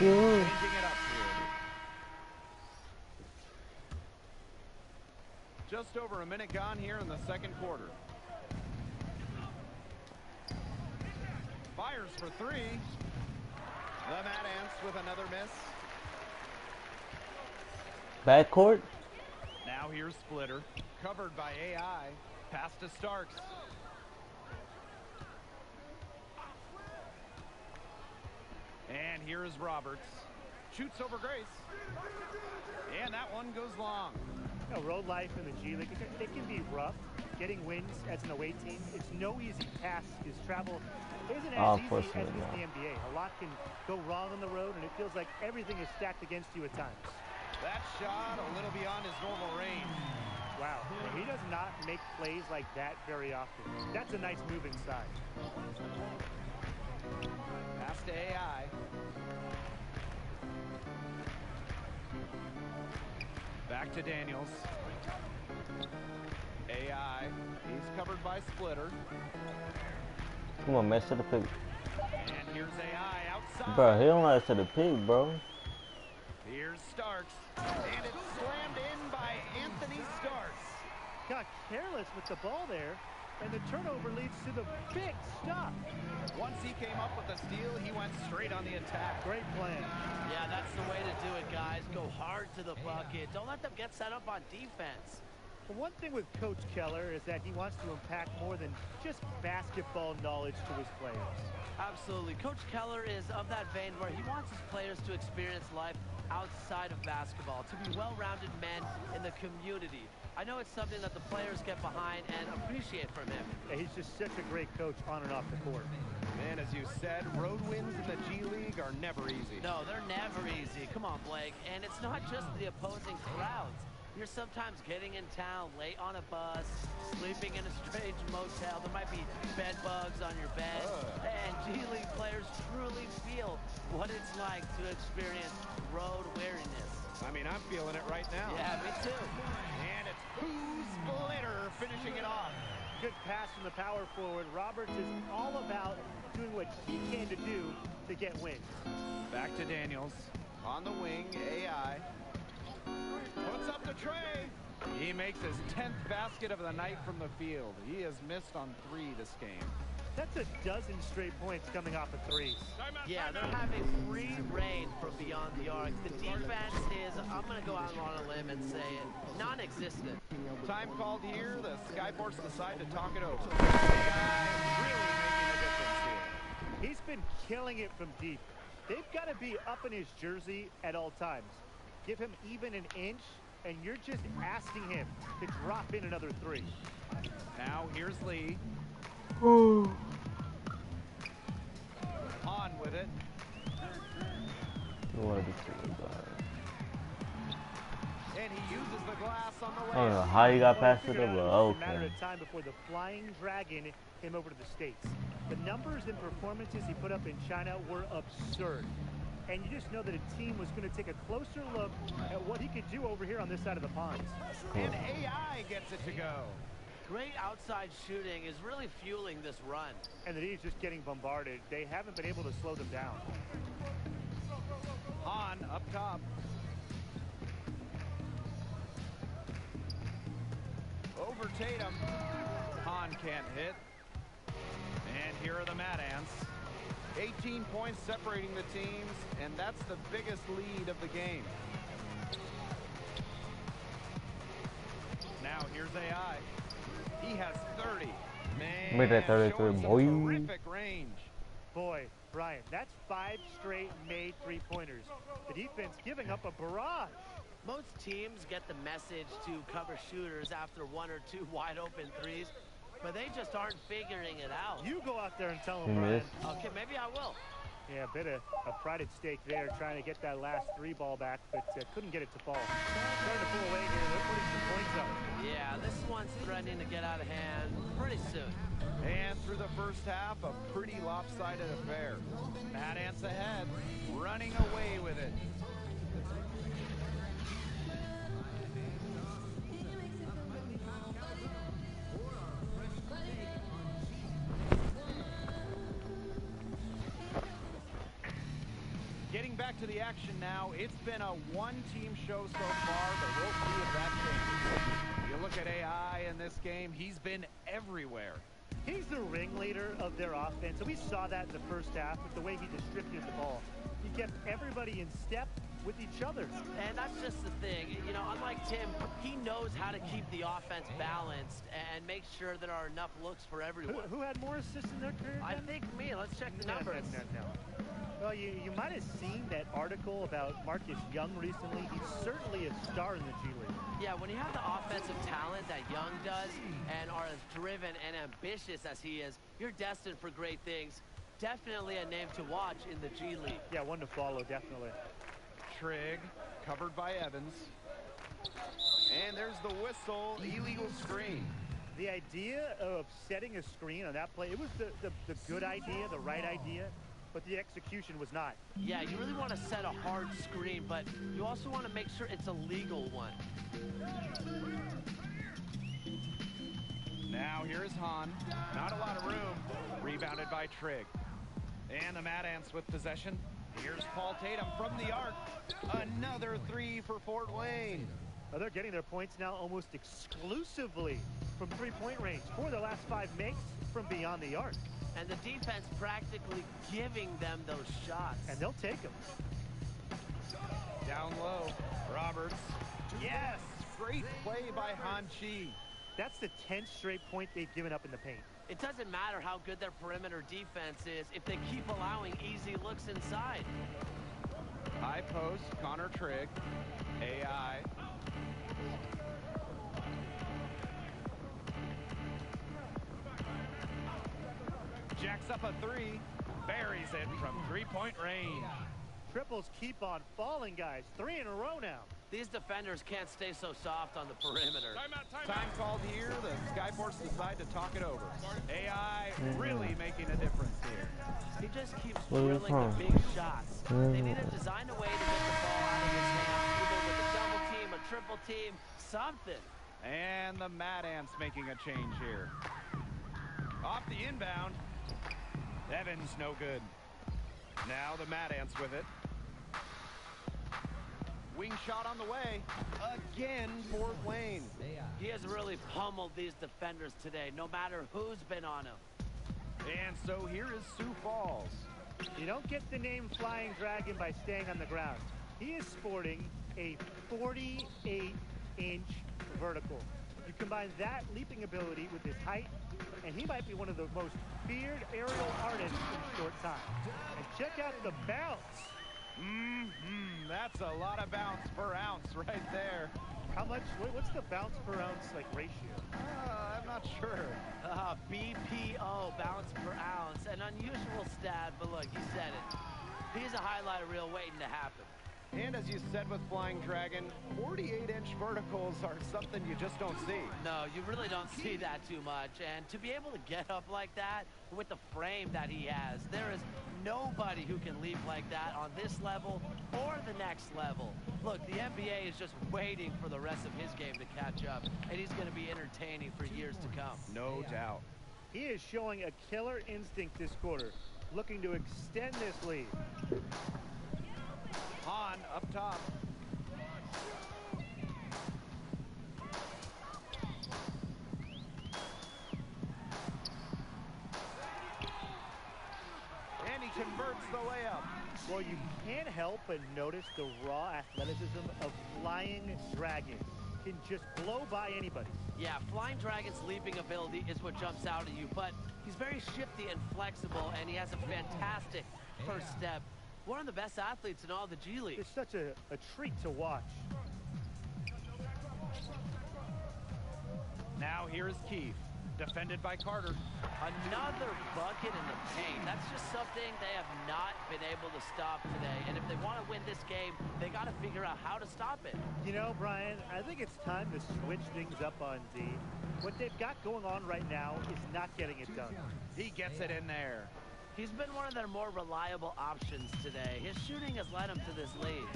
Changing it up here. Just over a minute gone here in the second quarter. Fires for three. The Mad Ants with another miss. Backcourt. Now here's Splitter. Covered by AI. Pass to Starks. And here is Roberts. Shoots over Grace. And that one goes long. You know, road life in the G League, it can be rough. Getting wins as an away team, it's no easy task because travel isn't as easy as with the NBA. A lot can go wrong on the road, and it feels like everything is stacked against you at times. That shot a little beyond his normal range. Wow, he does not make plays like that very often. That's a nice move inside. Pass to AI. Back to Daniels. AI. He's covered by Splitter. Come on, man, set the pick. And here's AI outside. Bro, he don't know how to set the pick, bro. Here's Starks. And it's slammed in by Anthony Starks. Got careless with the ball there, and the turnover leads to the big stop. Once he came up with the steal, he went straight on the attack. Great plan. Yeah, that's the way to do it, guys. Go hard to the bucket. Don't let them get set up on defense. Well, one thing with Coach Keller is that he wants to impact more than just basketball knowledge to his players. Absolutely. Coach Keller is of that vein where he wants his players to experience life outside of basketball, to be well-rounded men in the community. I know it's something that the players get behind and appreciate from him. Yeah, he's just such a great coach on and off the court. And as you said, road wins in the G League are never easy. No, they're never easy. Come on, Blake. And it's not just the opposing crowds. You're sometimes getting in town late on a bus, sleeping in a strange motel. There might be bed bugs on your bed. And G League players truly feel what it's like to experience road weariness. I mean, I'm feeling it right now. Yeah, me too. And it's Splitter finishing it off. Good pass from the power forward. Roberts is all about doing what he can to do to get wins. Back to Daniels. On the wing, AI. Puts up the tray. He makes his 10th basket of the night from the field. He has missed on 3 this game. That's a dozen straight points coming off of threes. Yeah, they're having free reign from beyond the arc. The defense is, I'm going to go out on a limb and say it, non-existent. Time called here. The Skyforce decide to talk it over. AI really making a difference here. He's been killing it from deep. They've got to be up in his jersey at all times. Give him even an inch, and you're just asking him to drop in another 3. Now here's Lee. with it. You want to be cool, And he uses the glass on the I don't know layup. how you got Well, past it, figured out but it was a matter okay. of time before the Flying Dragon came over to the States. The numbers and performances he put up in China were absurd. And you just know that a team was going to take a closer look at what he could do over here on this side of the pond. And AI gets it to go. Great outside shooting is really fueling this run. And the D's just getting bombarded. They haven't been able to slow them down. Han up top. Over Tatum. Han can't hit. And here are the Mad Ants. 18 points separating the teams, and that's the biggest lead of the game. Now here's AI. He has 30. Man, Made that 33, showing some boy. terrific range. Boy, Brian, that's 5 straight made three-pointers. The defense giving up a barrage. Most teams get the message to cover shooters after 1 or 2 wide open threes, but they just aren't figuring it out. You go out there and tell He them, Brian. missed. Okay, maybe I will. Yeah, a bit of a pride at stake there, trying to get that last 3 ball back, but couldn't get it to fall. Starting to pull away here. They're putting some points up. Yeah, this one's threatening to get out of hand pretty soon. And through the first half, a pretty lopsided affair. Mad Ants ahead, running away with it. Getting back to the action now, it's been a one-team show so far, but we'll see if that changes. You look at AI in this game, he's been everywhere. He's the ringleader of their offense, and we saw that in the first half with the way he distributed the ball. He kept everybody in step with each other. And that's just the thing. You know, unlike Tim, he knows how to keep the offense balanced and make sure there are enough looks for everyone. Who had more assists in their career? I think me. Let's check the numbers. No. Well, you might have seen that article about Marcus Young recently. He's certainly a star in the G League. Yeah, when you have the offensive talent that Young does and are as driven and ambitious as he is, you're destined for great things. Definitely a name to watch in the G League. Yeah, one to follow, definitely. Trigg, covered by Evans. And there's the whistle, illegal screen. The idea of setting a screen on that play, it was the good idea, the right idea, but the execution was not. Yeah, you really want to set a hard screen, but you also want to make sure it's a legal one. Now here is Han. Not a lot of room. Rebounded by Trigg. And the Mad Ants with possession. Here's Paul Tatum from the arc. Another 3 for Fort Wayne. Well, they're getting their points now almost exclusively from three-point range. 4 of their last 5 makes from beyond the arc. And the defense practically giving them those shots. And they'll take them. Down low. Roberts. Yes! Great play by Han Chi. That's the 10th straight point they've given up in the paint. It doesn't matter how good their perimeter defense is if they keep allowing easy looks inside. High post, Connor Trigg. AI. Jacks up a 3. Buries it from three-point range. Triples keep on falling, guys. 3 in a row now. These defenders can't stay so soft on the perimeter. Time called here. The Skyforce decide to talk it over. AI really making a difference here. He just keeps drilling the big shots. They need to design a way to get the ball out of his hands, either with a double team, a triple team, something. And the Mad Ants making a change here. Off the inbound. Evans no good. Now the Mad Ants with it. Wing shot on the way. Again, Fort Wayne. He has really pummeled these defenders today, no matter who's been on him. And so here is Sioux Falls. You don't get the name Flying Dragon by staying on the ground. He is sporting a 48-inch vertical. You combine that leaping ability with his height, and he might be one of the most feared aerial artists in short time. And check out the bounce. That's a lot of bounce per ounce right there. How much? What's the bounce per ounce like ratio? I'm not sure. BPO, bounce per ounce. An unusual stat, but look, you said it. He's a highlight reel waiting to happen. And as you said with Flying Dragon, 48-inch verticals are something you just don't see. No, you really don't see that too much. And to be able to get up like that with the frame that he has, there is nobody who can leap like that on this level or the next level. Look, the NBA is just waiting for the rest of his game to catch up, and he's going to be entertaining for years to come. No doubt. He is showing a killer instinct this quarter, looking to extend this lead. Han up top. And he converts the layup. Well, you can't help but notice the raw athleticism of Flying Dragon. Can just blow by anybody. Yeah, Flying Dragon's leaping ability is what jumps out at you, but he's very shifty and flexible, and he has a fantastic first step. One of the best athletes in all the G League. It's such a treat to watch. Now here's Keith, defended by Carter. Another bucket in the paint. That's just something they have not been able to stop today. And if they want to win this game, they got to figure out how to stop it. You know, Brian, I think it's time to switch things up on D. What they've got going on right now is not getting it done. He gets it in there. He's been one of their more reliable options today. His shooting has led him to this lead.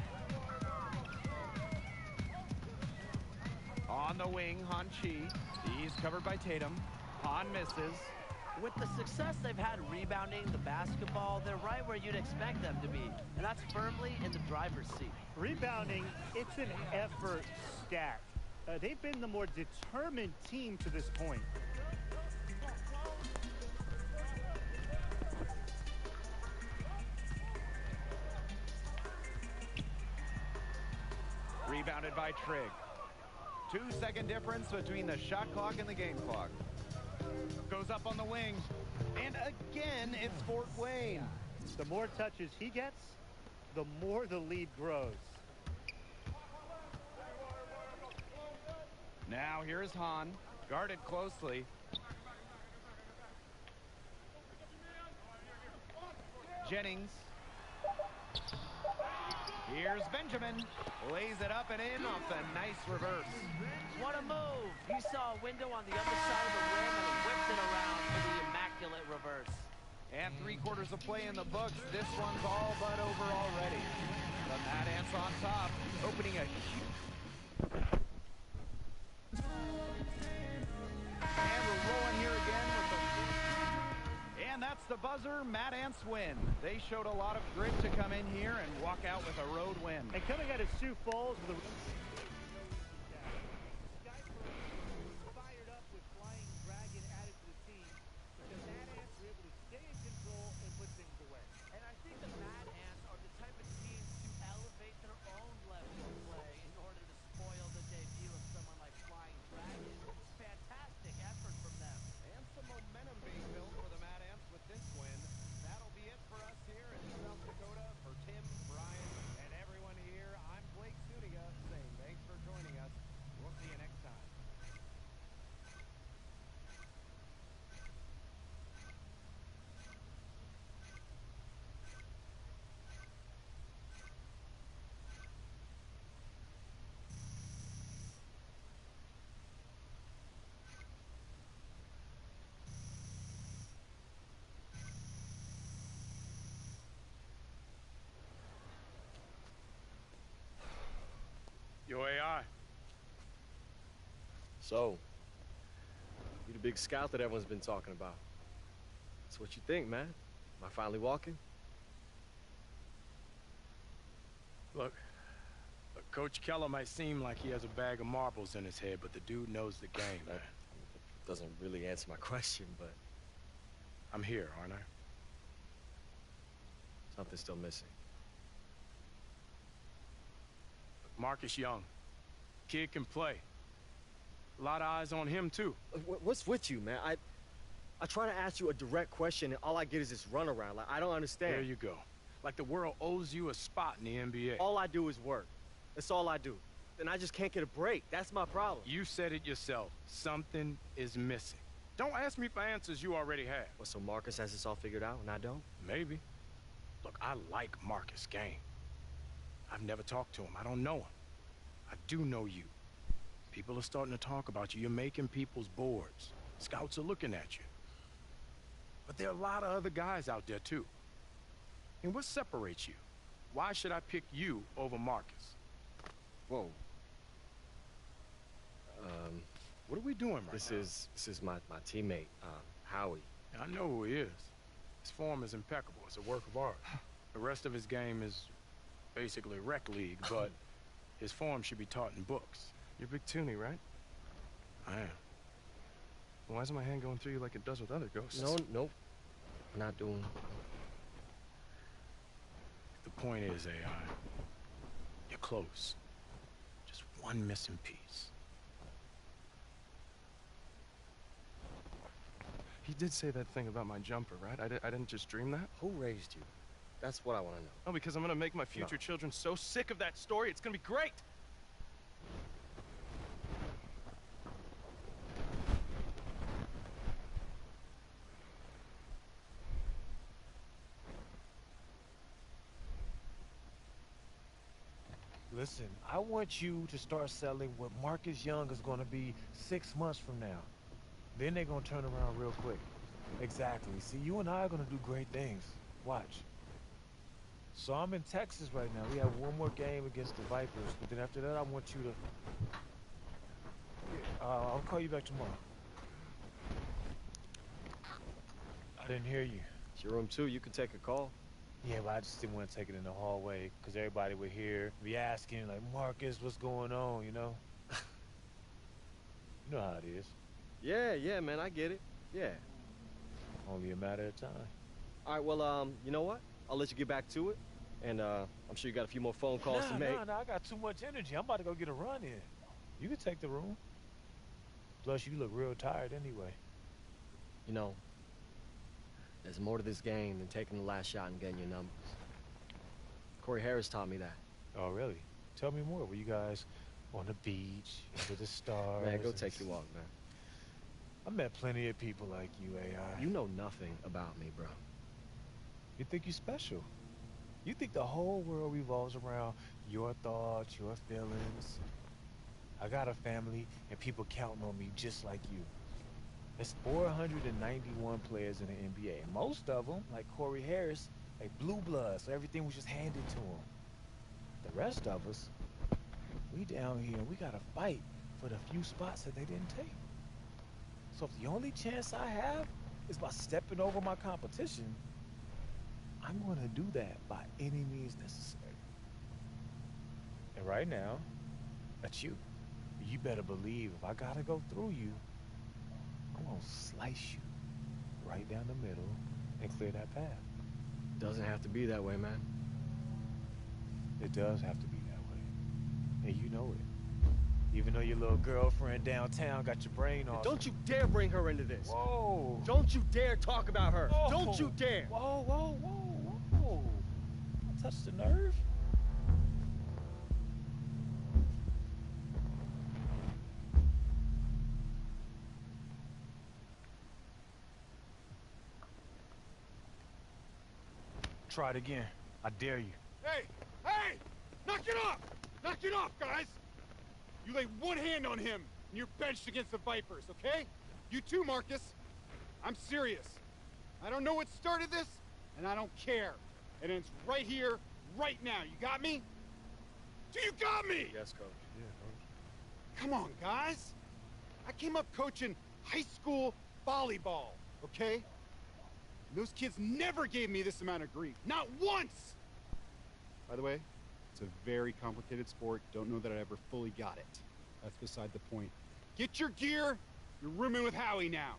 On the wing, Han Chi. He's covered by Tatum. Han misses. With the success they've had rebounding the basketball, they're right where you'd expect them to be, and that's firmly in the driver's seat. Rebounding, it's an effort stat. They've been the more determined team to this point. Rebounded by Trigg. 2-second difference between the shot clock and the game clock. Goes up on the wing. And again, it's Fort Wayne. The more touches he gets, the more the lead grows. Now here's Han, guarded closely. Jennings. Here's Benjamin. Lays it up and in off the nice reverse. What a move. He saw a window on the other side of the rim and whipped it around for the immaculate reverse. And 3/4 of play in the books. This one's all but over already. The Mad Ants on top, opening a huge... And we're rolling here again with the... And that's the buzzer. Mad Ants win. They showed a lot of grit to come in here and walk out with a road win. And coming out of Sioux Falls with a... fired up with Flying Dragon added to the team. The Mad Ants were able to stay in control and put things away. And I think the Mad Ants are the type of team to elevate their own level of play in order to spoil the debut of someone like Flying Dragon. Fantastic effort from them. And some momentum being built for the Mad Ants with this win. That'll be it for us here in South Dakota. For Tim, Brian, and everyone here, I'm Blake Suniga saying thanks for joining us. We'll see you next time. Yo, AI. So, you the big scout that everyone's been talking about. That's what you think, man. Am I finally walking? Look, Coach Keller might seem like he has a bag of marbles in his head, but the dude knows the game, man. That doesn't really answer my question, but I'm here, aren't I? something's still missing. Marcus Young. Kid can play. A lot of eyes on him, too. What's with you, man? I try to ask you a direct question, and all I get is this runaround. Like, I don't understand. There you go. Like the world owes you a spot in the NBA. All I do is work. That's all I do. And I just can't get a break. That's my problem. You said it yourself. Something is missing. Don't ask me for answers you already have. Well, so Marcus has this all figured out and I don't? Maybe. Look, I like Marcus' game. I've never talked to him. I don't know him. I do know you. People are starting to talk about you. You're making people's boards. Scouts are looking at you. But there are a lot of other guys out there, too. And what separates you? Why should I pick you over Marcus? Whoa. What are we doing right now? This is my teammate, Howie. I know who he is. His form is impeccable. It's a work of art. The rest of his game is basically rec league, but his form should be taught in books. You're Big Tooney, right? I am. Why isn't my hand going through you like it does with other ghosts? Nope. I'm not doing... The point is, AI, you're close. Just one missing piece. He did say that thing about my jumper, right? I didn't just dream that? Who raised you? That's what I want to know. Oh, because I'm gonna make my future children so sick of that story, it's gonna be great! Listen, I want you to start selling what Marcus Young is going to be 6 months from now. Then they're going to turn around real quick. Exactly. See, you and I are going to do great things. Watch. So I'm in Texas right now. We have one more game against the Vipers. But then after that, I want you to... I'll call you back tomorrow. I didn't hear you. It's your room, too. You can take a call. Yeah, but I just didn't want to take it in the hallway because everybody would hear me asking, like, Marcus, what's going on, you know? You know how it is. Yeah, man, I get it. Yeah. Only a matter of time. All right, well, you know what? I'll let you get back to it. And I'm sure you got a few more phone calls to make. Nah, I got too much energy. I'm about to go get a run in. You can take the room. Plus, you look real tired anyway. You know, there's more to this game than taking the last shot and getting your numbers. Corey Harris taught me that. Oh, really? Tell me more. Were you guys on the beach, under the stars? Man, go take your walk, man. I met plenty of people like you, AI. You know nothing about me, bro. You think you're special. You think the whole world revolves around your thoughts, your feelings. I got a family, and people counting on me just like you. There's 491 players in the NBA, and most of them, like Corey Harris, like blue blood, so everything was just handed to them. The rest of us, we down here, we gotta fight for the few spots that they didn't take. So if the only chance I have is by stepping over my competition, I'm gonna do that by any means necessary. And right now, that's you. You better believe if I gotta go through you, I'm gonna slice you right down the middle and clear that path. Doesn't have to be that way, man. It does have to be that way. And you know it. Even though your little girlfriend downtown got your brain off. Don't you dare bring her into this. Whoa. Don't you dare talk about her. Whoa. Don't you dare. Whoa. Don't touch the nerve. Try it again. I dare you. Hey! Knock it off! Knock it off, guys! You lay one hand on him, and you're benched against the Vipers, okay? You too, Marcus. I'm serious. I don't know what started this, and I don't care. It ends right here, right now. You got me? Do you got me? Yes, coach. Come on, guys. I came up coaching high school volleyball, okay? Those kids never gave me this amount of grief. Not once! By the way, it's a very complicated sport. Don't know that I ever fully got it. That's beside the point. Get your gear. You're rooming with Howie now.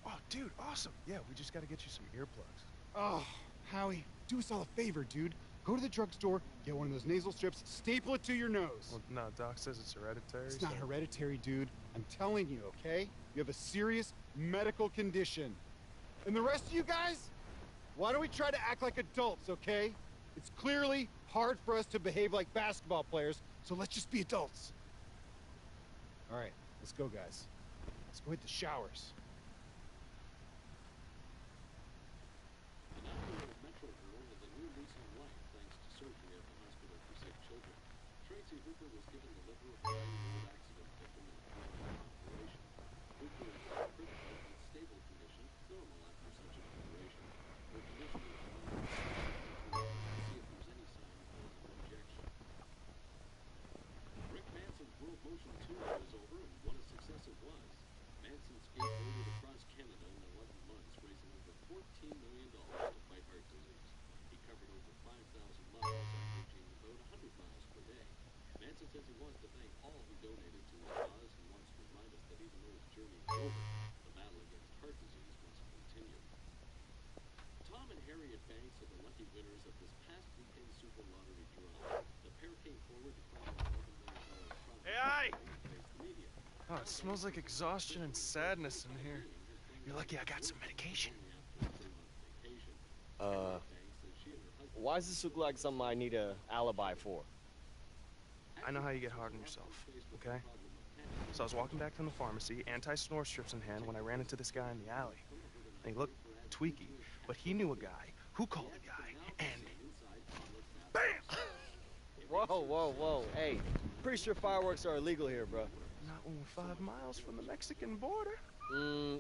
Oh, dude, awesome. Yeah, we just gotta get you some earplugs. Oh, Howie, do us all a favor, dude. Go to the drugstore, get one of those nasal strips, staple it to your nose. Well, no, Doc says it's hereditary. It's not hereditary, dude. I'm telling you, okay? You have a serious medical condition. And the rest of you guys, why don't we try to act like adults, okay? It's clearly hard for us to behave like basketball players, so let's just be adults. All right, let's go, guys. Let's go hit the showers. AI! Oh, it smells like exhaustion and sadness in here. You're lucky I got some medication. Why does this look like something I need a alibi for? I know how you get hard on yourself, okay? So I was walking back from the pharmacy, anti-snore strips in hand, when I ran into this guy in the alley. And he looked tweaky, but he knew a guy who called a guy, and BAM! Whoa, whoa, whoa. Hey, pretty sure fireworks are illegal here, bro. Not when we're 5 miles from the Mexican border.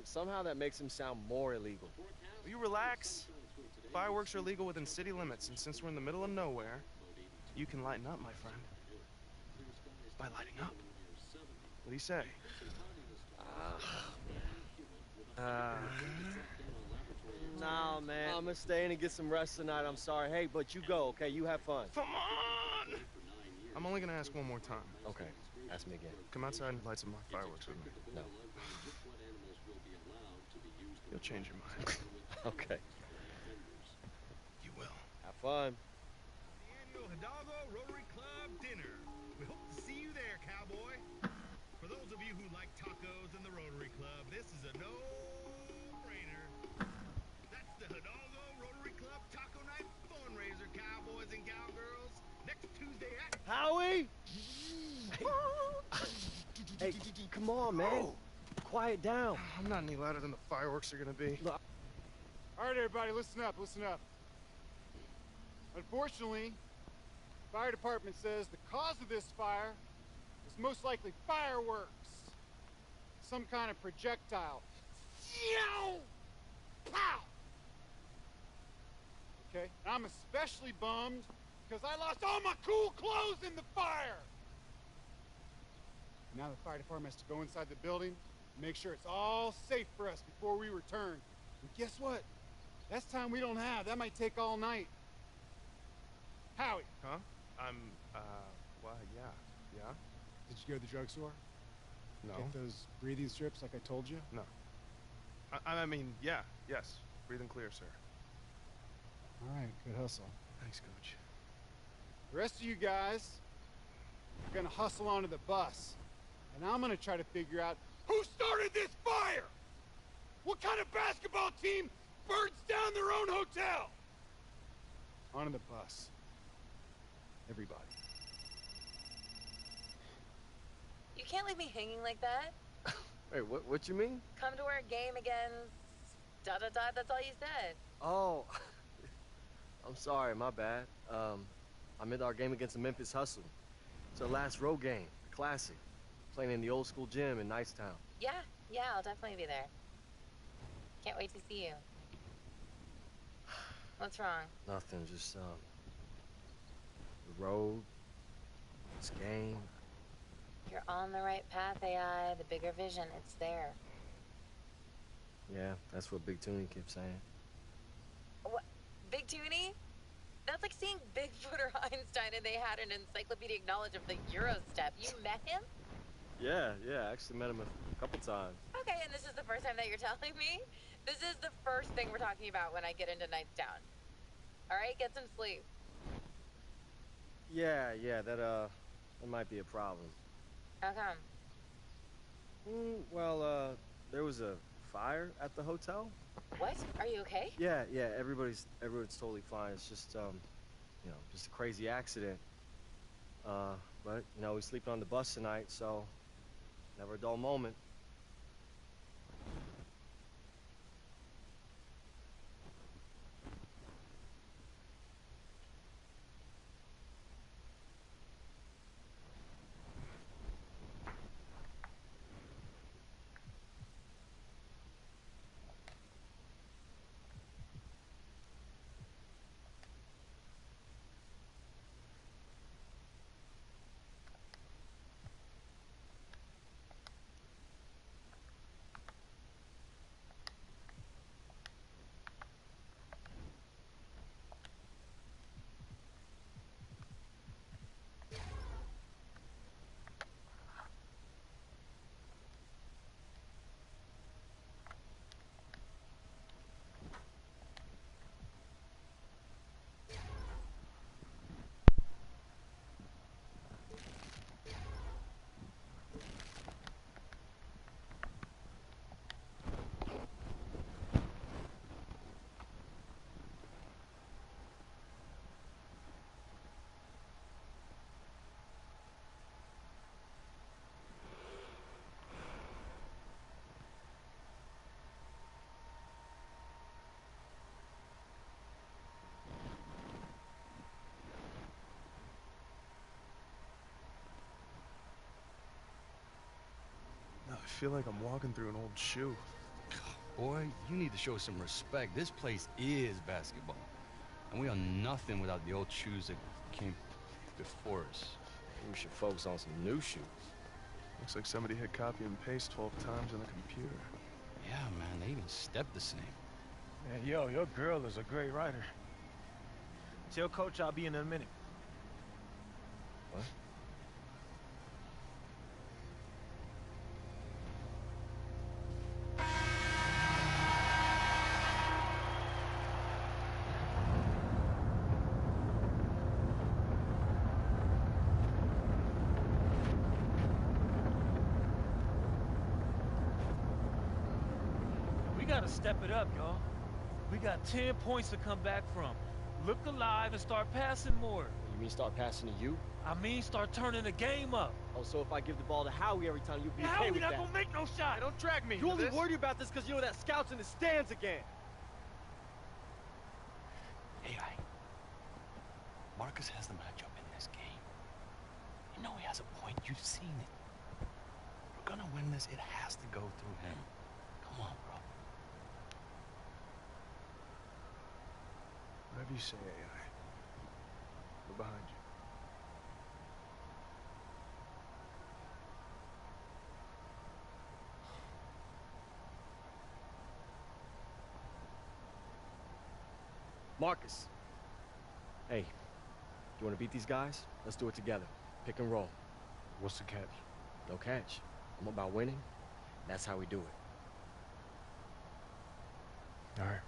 Somehow that makes them sound more illegal. Will you relax? Fireworks are legal within city limits, and since we're in the middle of nowhere, you can lighten up, my friend. By lighting up. What do you say? Nah, man. I'm gonna stay in and get some rest tonight. I'm sorry. Hey, but you go, okay? You have fun. Come on! I'm only gonna ask one more time. Okay, ask me again. Come outside and light some fireworks with me. No. You'll change your mind. Okay. You will. Have fun. The annual Hidalgo Rotary Club dinner. We hope to see you there, cowboy. For those of you who like tacos in the Rotary Club, this is a no-brainer. That's the Hidalgo Rotary Club Taco Night fundraiser, cowboys and cowgirls. Next Tuesday at... Howie! Hey, come on, man. Quiet down. I'm not any louder than the fireworks are gonna be. Look. All right, everybody, listen up, listen up. Unfortunately, the fire department says the cause of this fire is most likely fireworks. Some kind of projectile. Yow! Pow! Okay, and I'm especially bummed because I lost all my cool clothes in the fire. Now the fire department has to go inside the building and make sure it's all safe for us before we return. And guess what? That's time we don't have. That might take all night. Howie. Huh? Well, yeah. Did you go to the drugstore? No. Get those breathing strips like I told you? No. I mean, yeah, yes. Breathe and clear, sir. All right, good hustle. Thanks, Coach. The rest of you guys are gonna hustle onto the bus. And I'm gonna try to figure out who started this fire! What kind of basketball team burns down their own hotel? Onto the bus. Everybody. You can't leave me hanging like that. Wait, what you mean? Come to our game against... da-da-da, that's all you said. Oh, I'm sorry, my bad. I'm at our game against the Memphis Hustle. It's our last road game, a classic. Playing in the old school gym in Nicetown. Yeah, I'll definitely be there. Can't wait to see you. What's wrong? Nothing, just, the road, this game. You're on the right path, AI. The bigger vision, it's there. Yeah, that's what Big Toonie keeps saying. What? Big Toonie? That's like seeing Bigfoot or Einstein and they had an encyclopedic knowledge of the Euro step. You met him? Yeah, I actually met him a couple times. Okay, and this is the first time that you're telling me? This is the first thing we're talking about when I get into Nicetown. Alright, get some sleep. Yeah, that might be a problem. How come? Well, there was a fire at the hotel. What? Are you okay? Yeah, everybody's totally fine. It's just, You know, just a crazy accident. But, you know, he's sleeping on the bus tonight, so never a dull moment. I feel like I'm walking through an old shoe. Boy, you need to show some respect. This place is basketball. And we are nothing without the old shoes that came before us. We should focus on some new shoes. Looks like somebody hit copy and paste 12 times on the computer. Yeah, man, they even stepped the same. Man, yo, your girl is a great writer. Tell Coach I'll be in a minute. What? We gotta step it up, y'all. We got 10 points to come back from. Look alive and start passing more. You mean start passing to you? I mean start turning the game up. Oh, so if I give the ball to Howie every time, you'll be Howie okay with not that? gonna make no shot. Hey, don't drag me. You only worried about this because you know that scout's in the stands again. AI, Marcus has the matchup in this game. You know he has a point. You've seen it. We're gonna win this. It has to go through him. Come on, bro. Whatever you say, AI. We're behind you. Marcus. Hey, you want to beat these guys? Let's do it together. Pick and roll. What's the catch? No catch. I'm about winning. That's how we do it. All right.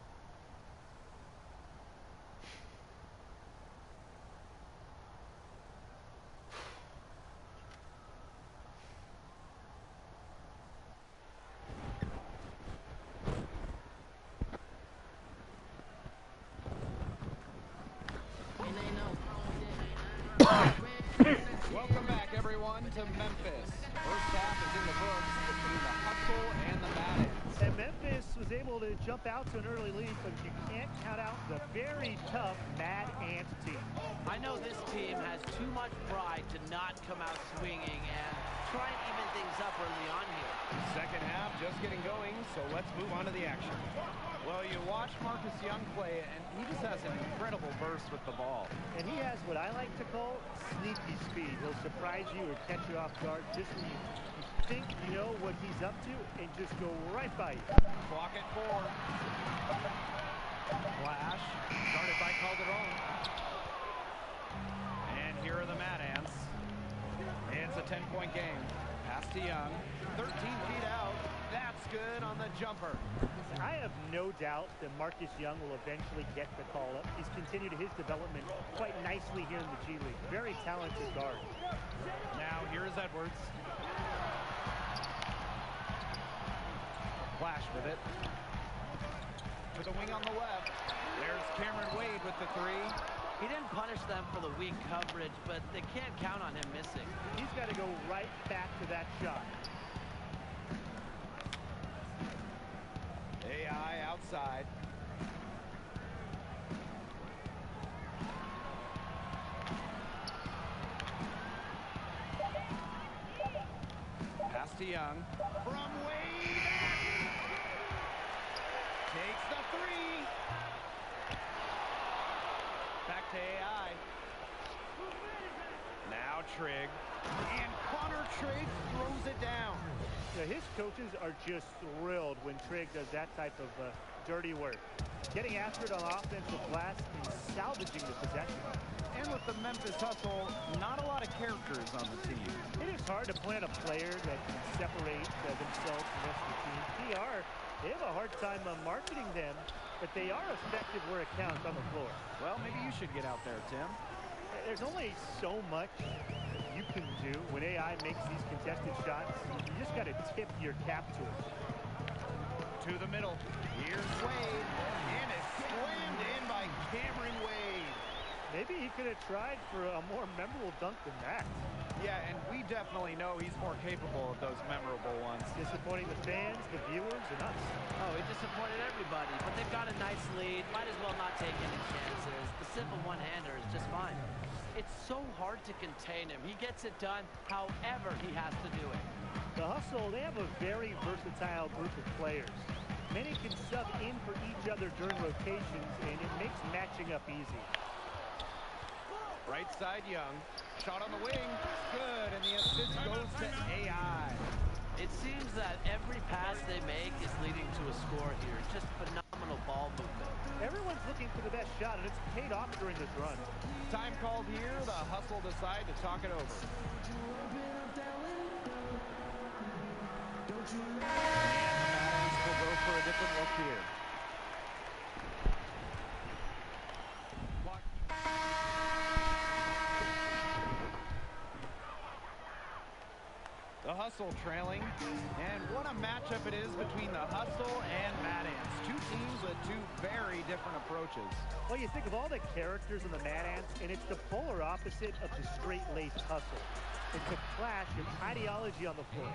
Welcome back, everyone, to Memphis. First half is in the books between the Hustle and the Madden. And Memphis was able to jump out to an early lead, but you can't count out the very tough Mad Ant team. I know this team has too much pride to not come out swinging and try and even things up early on here. Second half just getting going, so let's move on to the action. Well, you watch Marcus Young play, and he just has an incredible burst with the ball. And he has what I like to call sneaky speed. He'll surprise you or catch you off guard just when you think you know what he's up to and just go right by you. Clock at 4. Flash, started by Calderon. And here are the Mad Ants. It's a 10-point game. Pass to Young. 13 feet out. That's good on the jumper. I have no doubt that Marcus Young will eventually get the call up. He's continued his development quite nicely here in the G League. Very talented guard. Now here is Edwards. Flash with it. To the wing on the left. There's Cameron Wade with the 3. He didn't punish them for the weak coverage, but they can't count on him missing. He's got to go right back to that shot. AI outside. Pass to Young. From way back. Takes the three. Back to AI. Now Trigg. And Connor Trigg throws it down. Yeah, his coaches are just thrilled when Trigg does that type of dirty work. Getting after it on offensive glass and salvaging the possession. And with the Memphis Hustle, not a lot of characters on the team. It is hard to plant a player that can separate themselves from the rest of the team. PR, they have a hard time marketing them, but they are effective where it counts on the floor. Well, maybe you should get out there, Tim. There's only so much you can do when AI makes these contested shots. You just got to tip your cap to it. To the middle. Here's Wade. And it's slammed in by Cameron Wade. Maybe he could have tried for a more memorable dunk than that. Yeah, and we definitely know he's more capable of those memorable ones. Disappointing the fans, the viewers, and us. Oh, he disappointed everybody, but they've got a nice lead. Might as well not take any chances. The simple one-hander is just fine. It's so hard to contain him. He gets it done however he has to do it. The Hustle, they have a very versatile group of players. Many can sub in for each other during rotations, and it makes matching up easy. Right side Young. Shot on the wing. Good, and the assist goes to AI. It seems that every pass they make is leading to a score here. Just phenomenal ball movement. Everyone's looking for the best shot, and it's paid off during this run. Time called here. The Hustle decide to talk it over. And the Madans will go for a different look here. The Hustle trailing, and what a matchup it is between the Hustle and Mad Ants. Two teams with two very different approaches. Well, you think of all the characters in the Mad Ants, and it's the polar opposite of the straight-laced Hustle. It's a clash of ideology on the floor.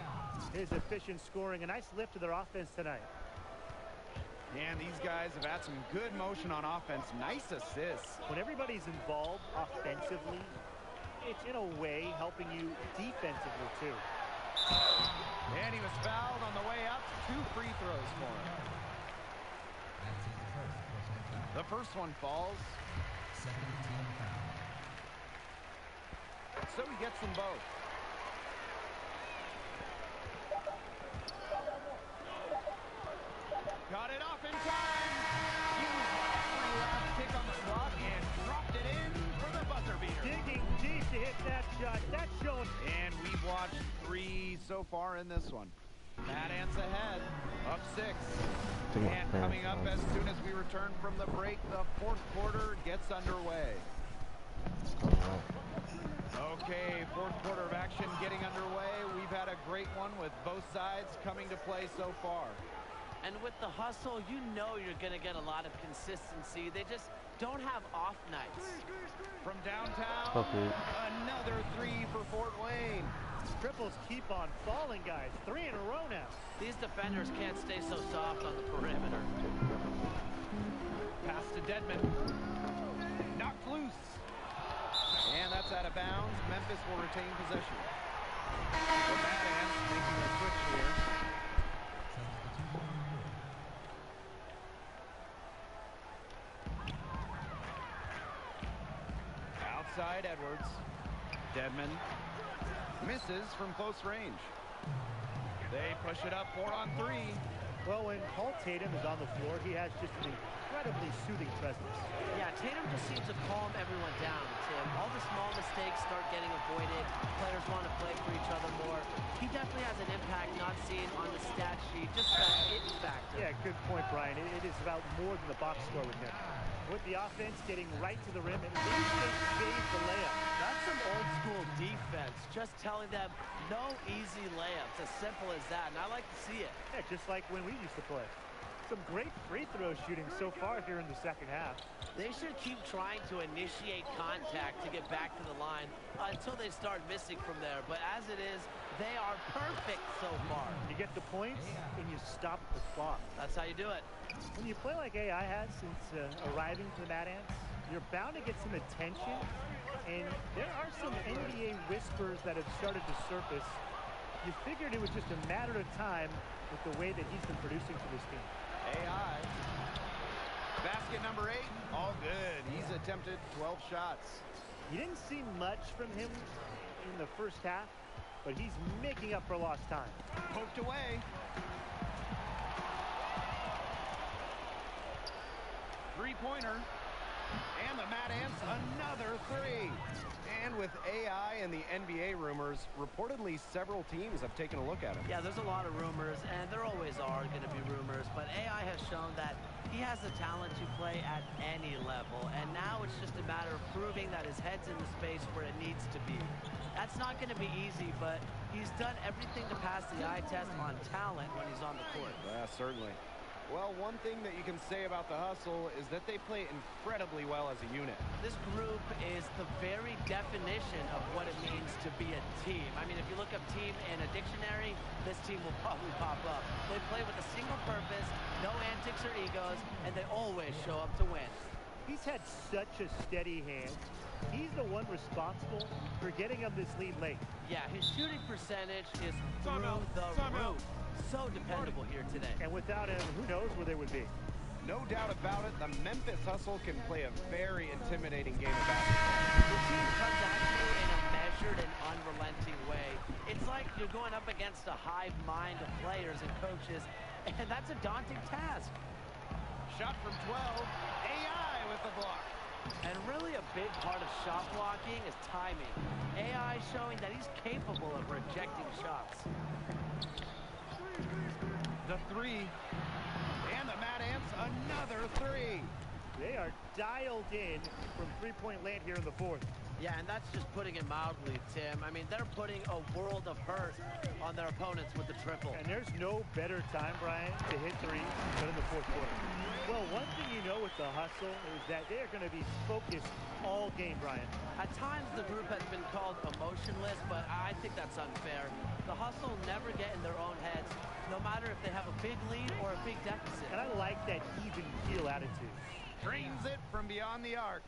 His efficient scoring, a nice lift to their offense tonight. And these guys have had some good motion on offense. Nice assists. When everybody's involved offensively, it's in a way helping you defensively, too. And he was fouled on the way up. 2 free throws for him. The first one falls. So he gets them both. Got it off in time. Used every last kick on the clock and dropped it in for the buzzer beater. Digging deep to hit that shot. That's showing. And we've watched 3 so far in this one. Mad Ants ahead, up 6. And coming up as soon as we return from the break, the fourth quarter gets underway. Okay, fourth quarter of action getting underway. We've had a great one with both sides coming to play so far. And with the Hustle, you know you're going to get a lot of consistency. They just don't have off nights. From downtown, another 3 for Fort Wayne. Triples keep on falling, guys. 3 in a row now. These defenders can't stay so soft on the perimeter. Pass to Dedman. Knocked loose. And that's out of bounds. Memphis will retain possession. The Mad Ants making a switch here. Outside Edwards. Dedman misses from close range. They push it up 4 on 3. Well, when Paul Tatum is on the floor, he has just an incredibly soothing presence. Yeah, Tatum just seems to calm everyone down, Tim. All the small mistakes start getting avoided. Players want to play for each other more. He definitely has an impact not seen on the stat sheet, just that it factor. Yeah, good point, Brian. It is about more than the box score with him. With the offense getting right to the rim, at least they save the layup. That's some old school defense, just telling them no easy layups, as simple as that, and I like to see it. Yeah, just like when we used to play. Some great free throw shooting so far here in the second half. They should keep trying to initiate contact to get back to the line until they start missing from there. But as it is, they are perfect so far. You get the points and you stop the clock. That's how you do it. When you play like AI has since arriving to the Mad Ants, you're bound to get some attention. And there are some NBA whispers that have started to surface. You figured it was just a matter of time with the way that he's been producing for this team. AI. Basket number 8. All good. He's attempted 12 shots. You didn't see much from him in the first half, but he's making up for lost time. Poked away. Three-pointer. And the Mad Ants, another 3. And with AI and the NBA rumors, reportedly several teams have taken a look at him. Yeah, there's a lot of rumors, and there always are going to be rumors, but AI has shown that he has the talent to play at any level, and now it's just a matter of proving that his head's in the space where it needs to be. That's not going to be easy, but he's done everything to pass the eye test on talent when he's on the court. Yeah, certainly. Well, one thing that you can say about the Hustle is that they play incredibly well as a unit. This group is the very definition of what it means to be a team. I mean, if you look up team in a dictionary, this team will probably pop up. They play with a single purpose, no antics or egos, and they always show up to win. He's had such a steady hand. He's the one responsible for getting him this lead late. Yeah, his shooting percentage is through the roof. So dependable here today. And without him, who knows where they would be. No doubt about it, the Memphis Hustle can play a very intimidating game of basketball. The team comes at you in a measured and unrelenting way. It's like you're going up against a hive mind of players and coaches, and that's a daunting task. Shot from 12, AI with the block. And really a big part of shot blocking is timing. AI showing that he's capable of rejecting shots. The 3. And the Mad Ants, another 3. They are dialed in from three-point land here in the fourth. Yeah, and that's just putting it mildly, Tim. I mean, they're putting a world of hurt on their opponents with the triple. And there's no better time, Brian, to hit threes than in the fourth quarter. Well, one thing you know with the Hustle is that they are going to be focused all game, Brian. At times, the group has been called emotionless, but I think that's unfair. The Hustle never get in their own heads, no matter if they have a big lead or a big deficit. And I like that even keel attitude. Drains it from beyond the arc.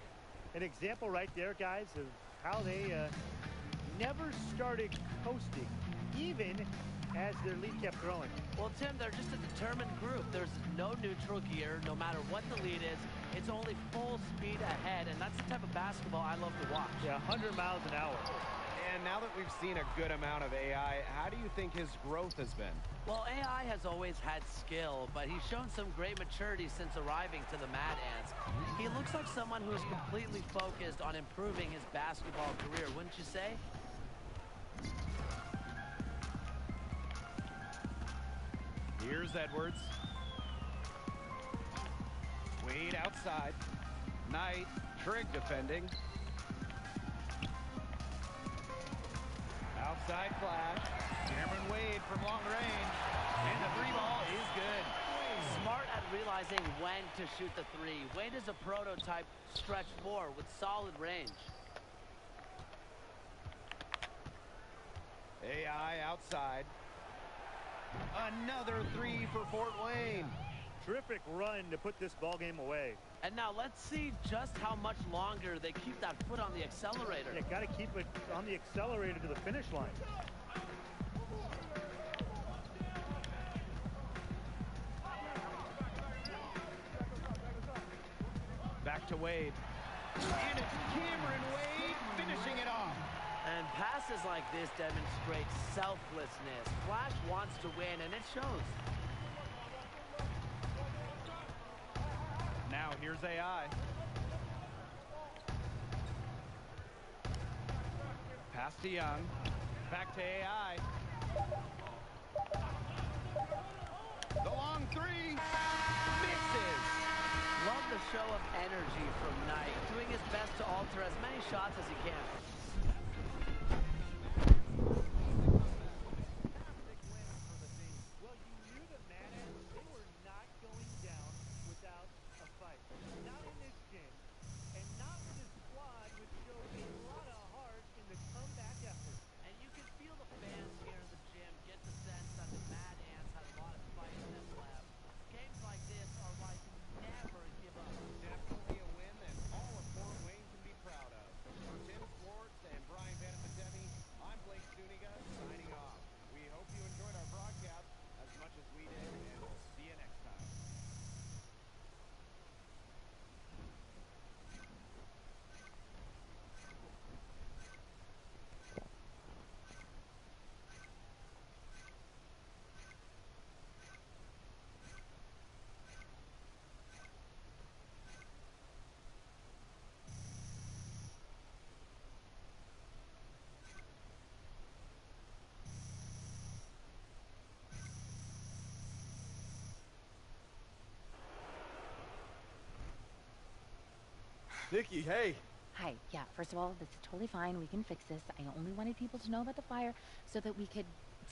An example right there, guys, of how they never started coasting, even as their lead kept growing. Well, Tim, they're just a determined group. There's no neutral gear, no matter what the lead is. It's only full speed ahead, and that's the type of basketball I love to watch. Yeah, 100 miles an hour. And now that we've seen a good amount of AI, how do you think his growth has been? Well, AI has always had skill, but he's shown some great maturity since arriving to the Mad Ants. He looks like someone who is completely focused on improving his basketball career, wouldn't you say? Here's Edwards. Wade outside. Knight, Trigg defending. Outside flash. Cameron Wade from long range. And the 3-ball is good. Smart at realizing when to shoot the 3. Wade is a prototype stretch 4 with solid range. AI outside. Another 3 for Fort Wayne. Terrific run to put this ball game away. And now let's see just how much longer they keep that foot on the accelerator. Yeah, got to keep it on the accelerator to the finish line. Back to Wade. And it's Cameron Wade finishing it off. And passes like this demonstrate selflessness. Flash wants to win, and it shows. Now here's AI. Pass to Young. Back to AI. The long 3. Misses. Love the show of energy from Knight, doing his best to alter as many shots as he can. Well, you knew the Mad Ants, they were not going Nikki, hey. Hi, yeah, first of all, this is totally fine. We can fix this. I only wanted people to know about the fire so that we could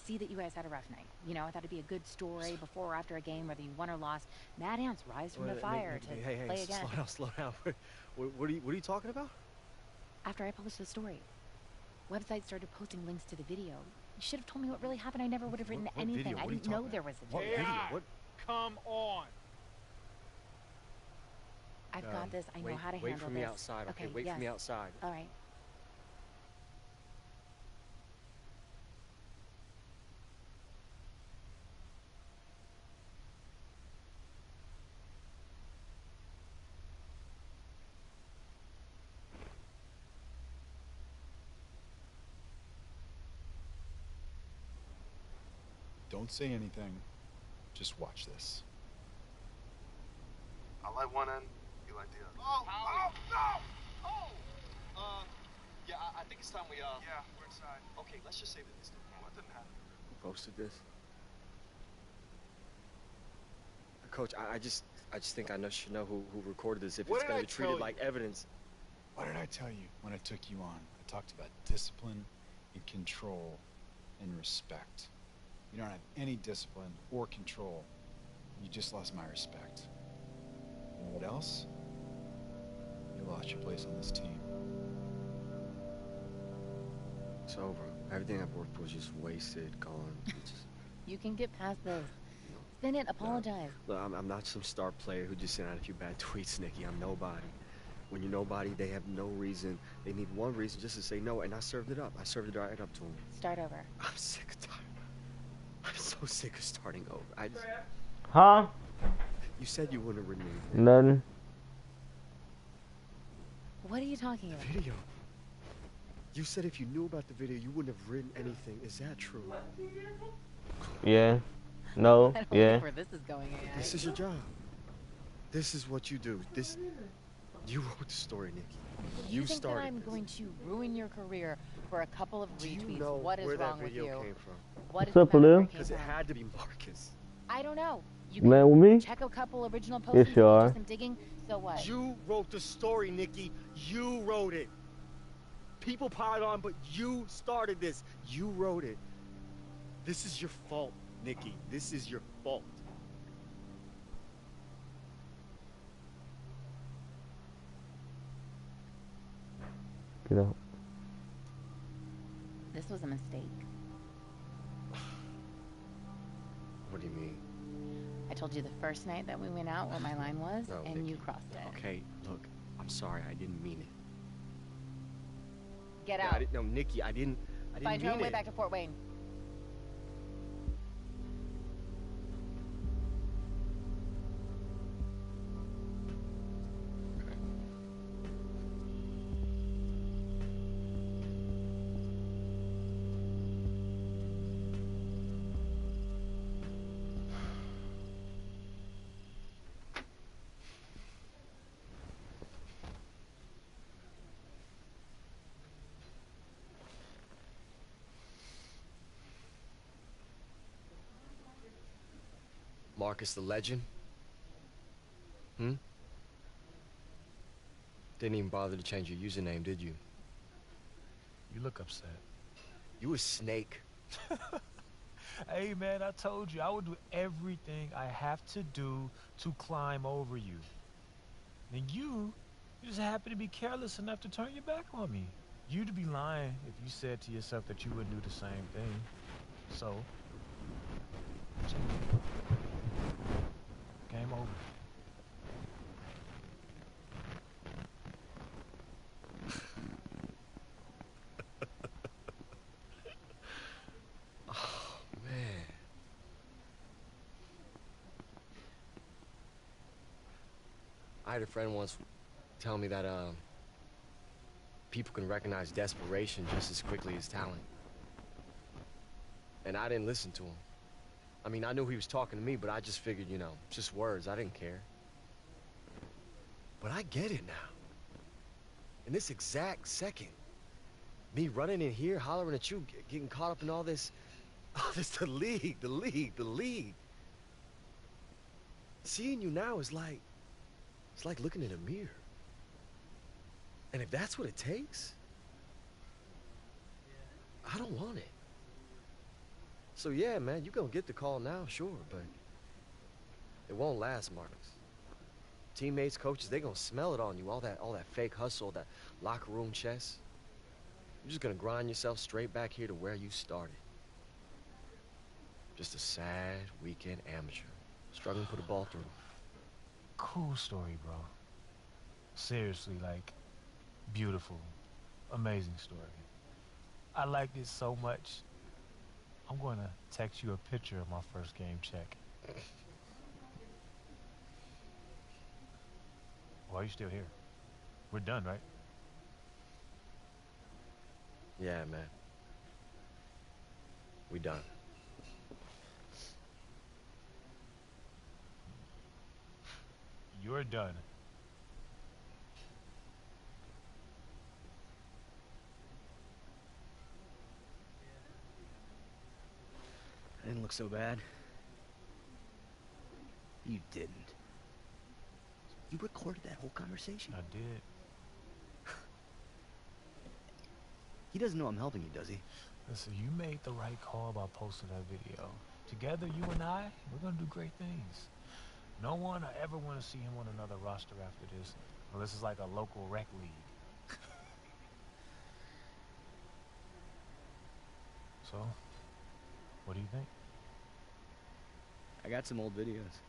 see that you guys had a rough night. You know, I thought it'd be a good story before or after a game, whether you won or lost. Mad ants rise from the fire to play again. Slow down. What are you talking about? After I published the story, websites started posting links to the video. You should have told me what really happened. I never would have written anything. Video? I didn't know there was a video. What? Come on. I've got this. I know how to handle this. Wait for me outside, okay? Wait for me outside. All right. Don't say anything. Just watch this. I like one end, you like the other. Oh, no! Oh! Yeah, I think it's time we, Yeah, we're inside. Okay, let's just say that this didn't happen. What didn't happen? Who posted this? Coach, I just think I should know who recorded this if it's going to be treated like evidence. What did I tell you when I took you on? I talked about discipline and control and respect. You don't have any discipline or control. You just lost my respect. You know what else? You lost your place on this team. It's over. Everything I've worked for was just wasted, gone. You can get past this. Spin it, apologize. Look, I'm not some star player who just sent out a few bad tweets, Nikki. I'm nobody. When you're nobody, they have no reason. They need one reason just to say no, and I served it up. I served it right up to them. Start over. I'm sick of tired. I'm so sick of starting over. Huh? You said you wouldn't renew. Nothing. What are you talking about? Video. You said if you knew about the video, you wouldn't have written anything. Is that true? Yeah. No. I don't Yeah. think where this is going. This is your job. This is what you do. You wrote the story, Nikki. You think started that I'm this. going to ruin your career for a couple of retweets? Do you know what is where wrong that with video you? came from? What is What's up, the matter Lil? where it came Because it from? had to be Marcus. I don't know. You Man can with me? check a couple original Yes, postings you and are. do some digging. So what? You wrote the story, Nikki. You wrote it. People piled on, but you started this. You wrote it. This is your fault, Nikki. This is your fault. Get out. This was a mistake. What do you mean? I told you the first night that we went out what my line was, No, and Nikki. you crossed it. Okay, look. I'm sorry. I didn't mean it. Get Yeah, out. No, Nikki, I didn't Find your own mean way it. back to Fort Wayne. Marcus the Legend? Didn't even bother to change your username, did you? You look upset. You a snake. Hey, man, I told you I would do everything I have to do to climb over you. And you just happen to be careless enough to turn your back on me. You'd be lying if you said to yourself that you wouldn't do the same thing. So game over. Oh, man. I had a friend once tell me that people can recognize desperation just as quickly as talent. And I didn't listen to him. I mean, I knew he was talking to me, but I just figured, you know, just words. I didn't care. But I get it now. In this exact second, me running in here, hollering at you, getting caught up in all this, the league. Seeing you now is like, it's like looking in a mirror. And if that's what it takes, I don't want it. So yeah, man, you gonna get the call now, sure, but it won't last, Marcus. Teammates, coaches, they gonna smell it on you, all that fake hustle, that locker room chess. You're just gonna grind yourself straight back here to where you started. Just a sad weekend amateur, struggling to put a ball through. Cool story, bro. Seriously, like, beautiful, amazing story. I liked it so much. I'm going to text you a picture of my first game check. Why are you still here? We're done, right? Yeah, man. We done. You're done. I didn't look so bad. You didn't. You recorded that whole conversation? I did. He doesn't know I'm helping you, does he? Listen, you made the right call by posting that video. Together, you and I, we're gonna do great things. No one I ever want to see him on another roster after this, unless it's like a local rec league. So, what do you think? I got some old videos.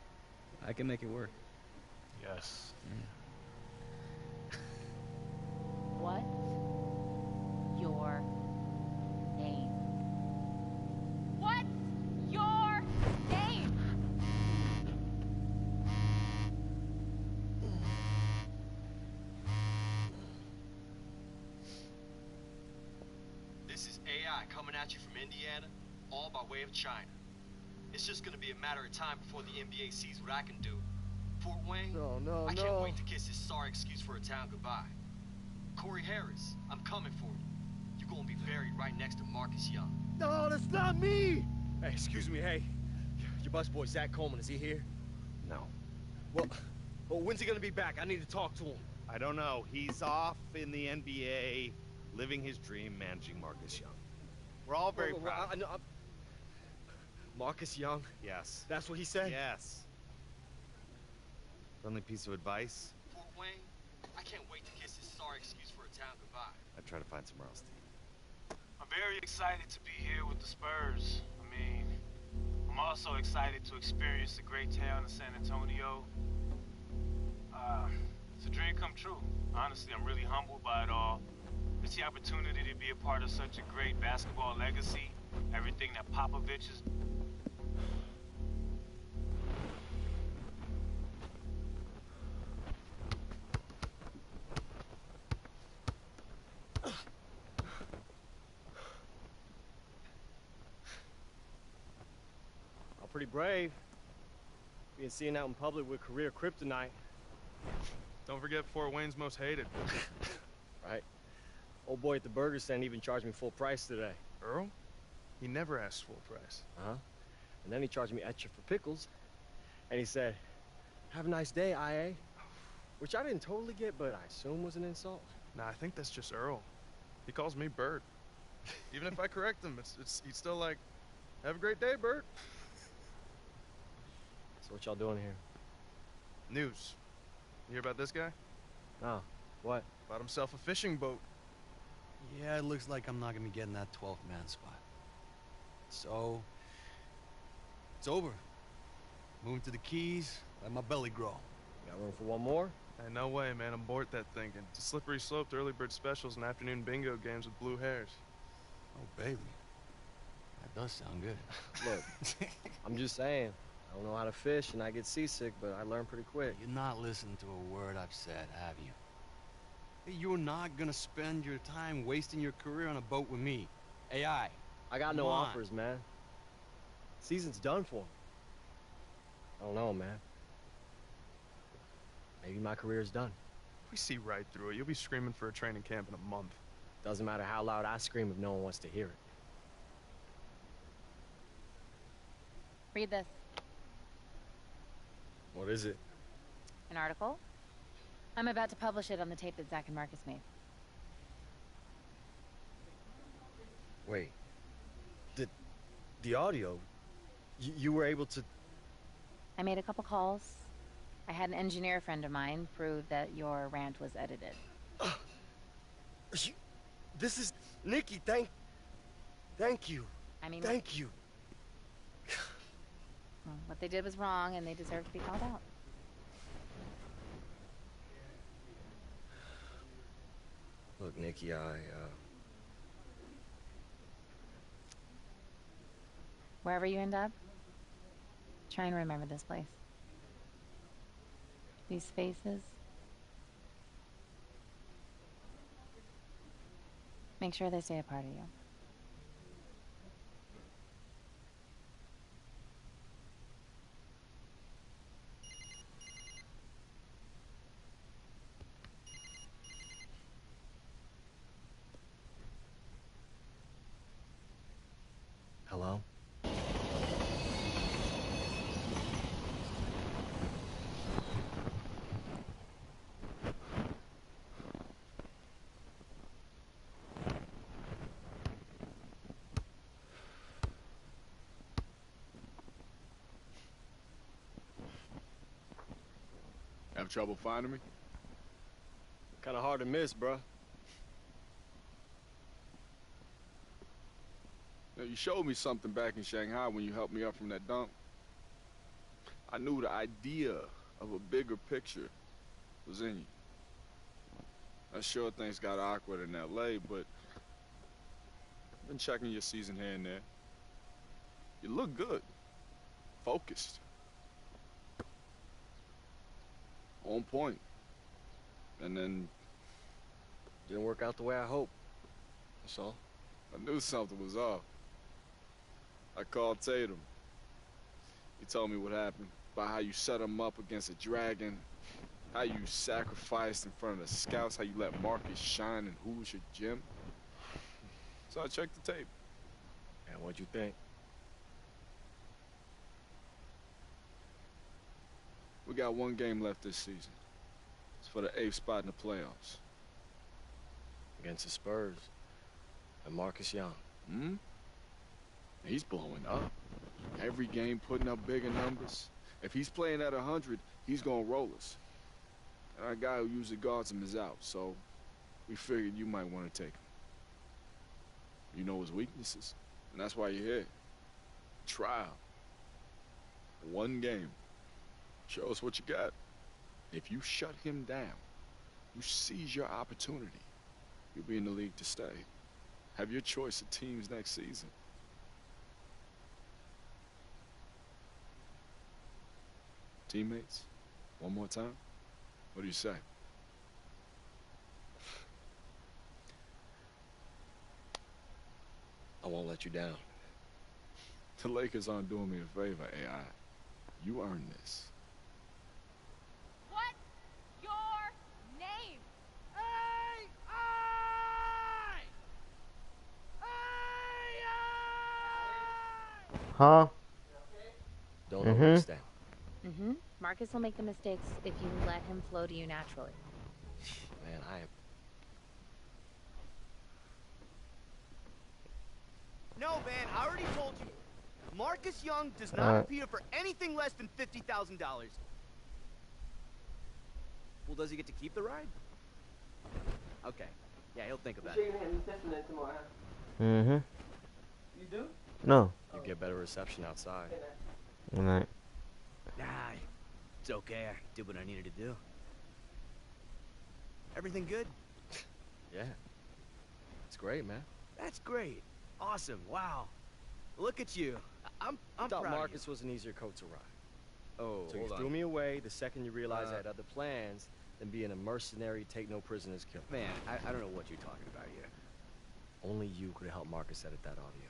I can make it work. Yes. What's your name? What's your name? This is AI coming at you from Indiana, all by way of China. It's just gonna be a matter of time before the NBA sees what I can do. Fort Wayne, I can't wait to kiss his sorry excuse for a town goodbye. Corey Harris, I'm coming for you. You're gonna be buried right next to Marcus Young. No, that's not me! Hey, excuse me, hey. Your busboy Zach Coleman, is he here? No. Well, when's he gonna be back? I need to talk to him. I don't know. He's off in the NBA, living his dream, managing Marcus Young. We're all very proud. Marcus Young? Yes. That's what he said? Yes. Friendly piece of advice. Fort Wayne, I can't wait to kiss his sorry excuse for a town goodbye. I'd try to find somewhere else to eat. I'm very excited to be here with the Spurs. I mean, I'm also excited to experience the great town of San Antonio. It's a dream come true. Honestly, I'm really humbled by it all. It's the opportunity to be a part of such a great basketball legacy. Everything that Popovich is. Pretty brave. Being seen out in public with career kryptonite. Don't forget Fort Wayne's most hated. Right. Old boy at the burger stand even charged me full price today. Earl? He never asked full price. Uh-huh. And then he charged me extra for pickles. And he said, "Have a nice day, IA." Which I didn't totally get, but I assume was an insult. Nah, I think that's just Earl. He calls me Bert. Even if I correct him, he's still like, "Have a great day, Bert." So what y'all doing here? News. You hear about this guy? Oh, what? Bought himself a fishing boat. Yeah, it looks like I'm not gonna be getting that 12th man spot. So, it's over. Moving to the Keys, let my belly grow. Got room for one more? Hey, no way, man. I'm bored that thing. It's a slippery slope to early bird specials and afternoon bingo games with blue hairs. Oh, baby. That does sound good. Look, I'm just saying. I don't know how to fish and I get seasick, but I learn pretty quick. You're not listening to a word I've said, have you? Hey, you're not gonna spend your time wasting your career on a boat with me. AI. I got no offers, man. Season's done for me. I don't know, man. Maybe my career's done. We see right through it. You'll be screaming for a training camp in a month. Doesn't matter how loud I scream if no one wants to hear it. Read this. What is it? An article I'm about to publish it on the tape that Zach and Marcus made. Wait. The audio? You were able to... I made a couple calls. I had an engineer friend of mine prove that your rant was edited. This is... Nikki, thank you. I mean... Thank you. Well, what they did was wrong, and they deserve to be called out. Look, Nikki, Wherever you end up, try and remember this place. These faces. Make sure they stay a part of you. Hello? Have trouble finding me? Kind of hard to miss, bruh. Now, you showed me something back in Shanghai when you helped me up from that dump. I knew the idea of a bigger picture was in you. I'm sure things got awkward in LA, but I've been checking your season here and there. You look good. Focused. On point. And then... Didn't work out the way I hoped. That's all. I knew something was off. I called Tatum. He told me what happened, about how you set him up against a dragon, how you sacrificed in front of the scouts, how you let Marcus shine in Hoosier Gym. So I checked the tape. And what'd you think? We got one game left this season. It's for the 8th spot in the playoffs. Against the Spurs. And Marcus Young. Hmm? He's blowing up. Every game putting up bigger numbers. If he's playing at 100, he's gonna roll us. And our guy who usually guards him is out, so we figured you might want to take him. You know his weaknesses, and that's why you're here. Trial. One game. Show us what you got. If you shut him down, you seize your opportunity, you'll be in the league to stay. Have your choice of teams next season. Teammates? One more time? What do you say? I won't let you down. The Lakers aren't doing me a favor, AI. You earned this. What's your name? Huh? Don't overextend. Mm-hmm. Marcus will make the mistakes if you let him flow to you naturally. Man, No, man, I already told you. Marcus Young does not appear for anything less than $50,000. Well, does he get to keep the ride? Okay. Yeah, he'll think about it. Mm-hmm. You do? No. You get better reception outside. Good night. Nah, it's okay. I did what I needed to do. Everything good? Yeah. It's great, man. That's great. Awesome. Wow. Look at you. I'm thought proud Marcus of you. was an easier coat to ride. Oh, So you hold threw on. me away the second you realized I had other plans than being a mercenary, take no prisoners killer. Man, I don't know what you're talking about here. Only you could have helped Marcus edit that audio.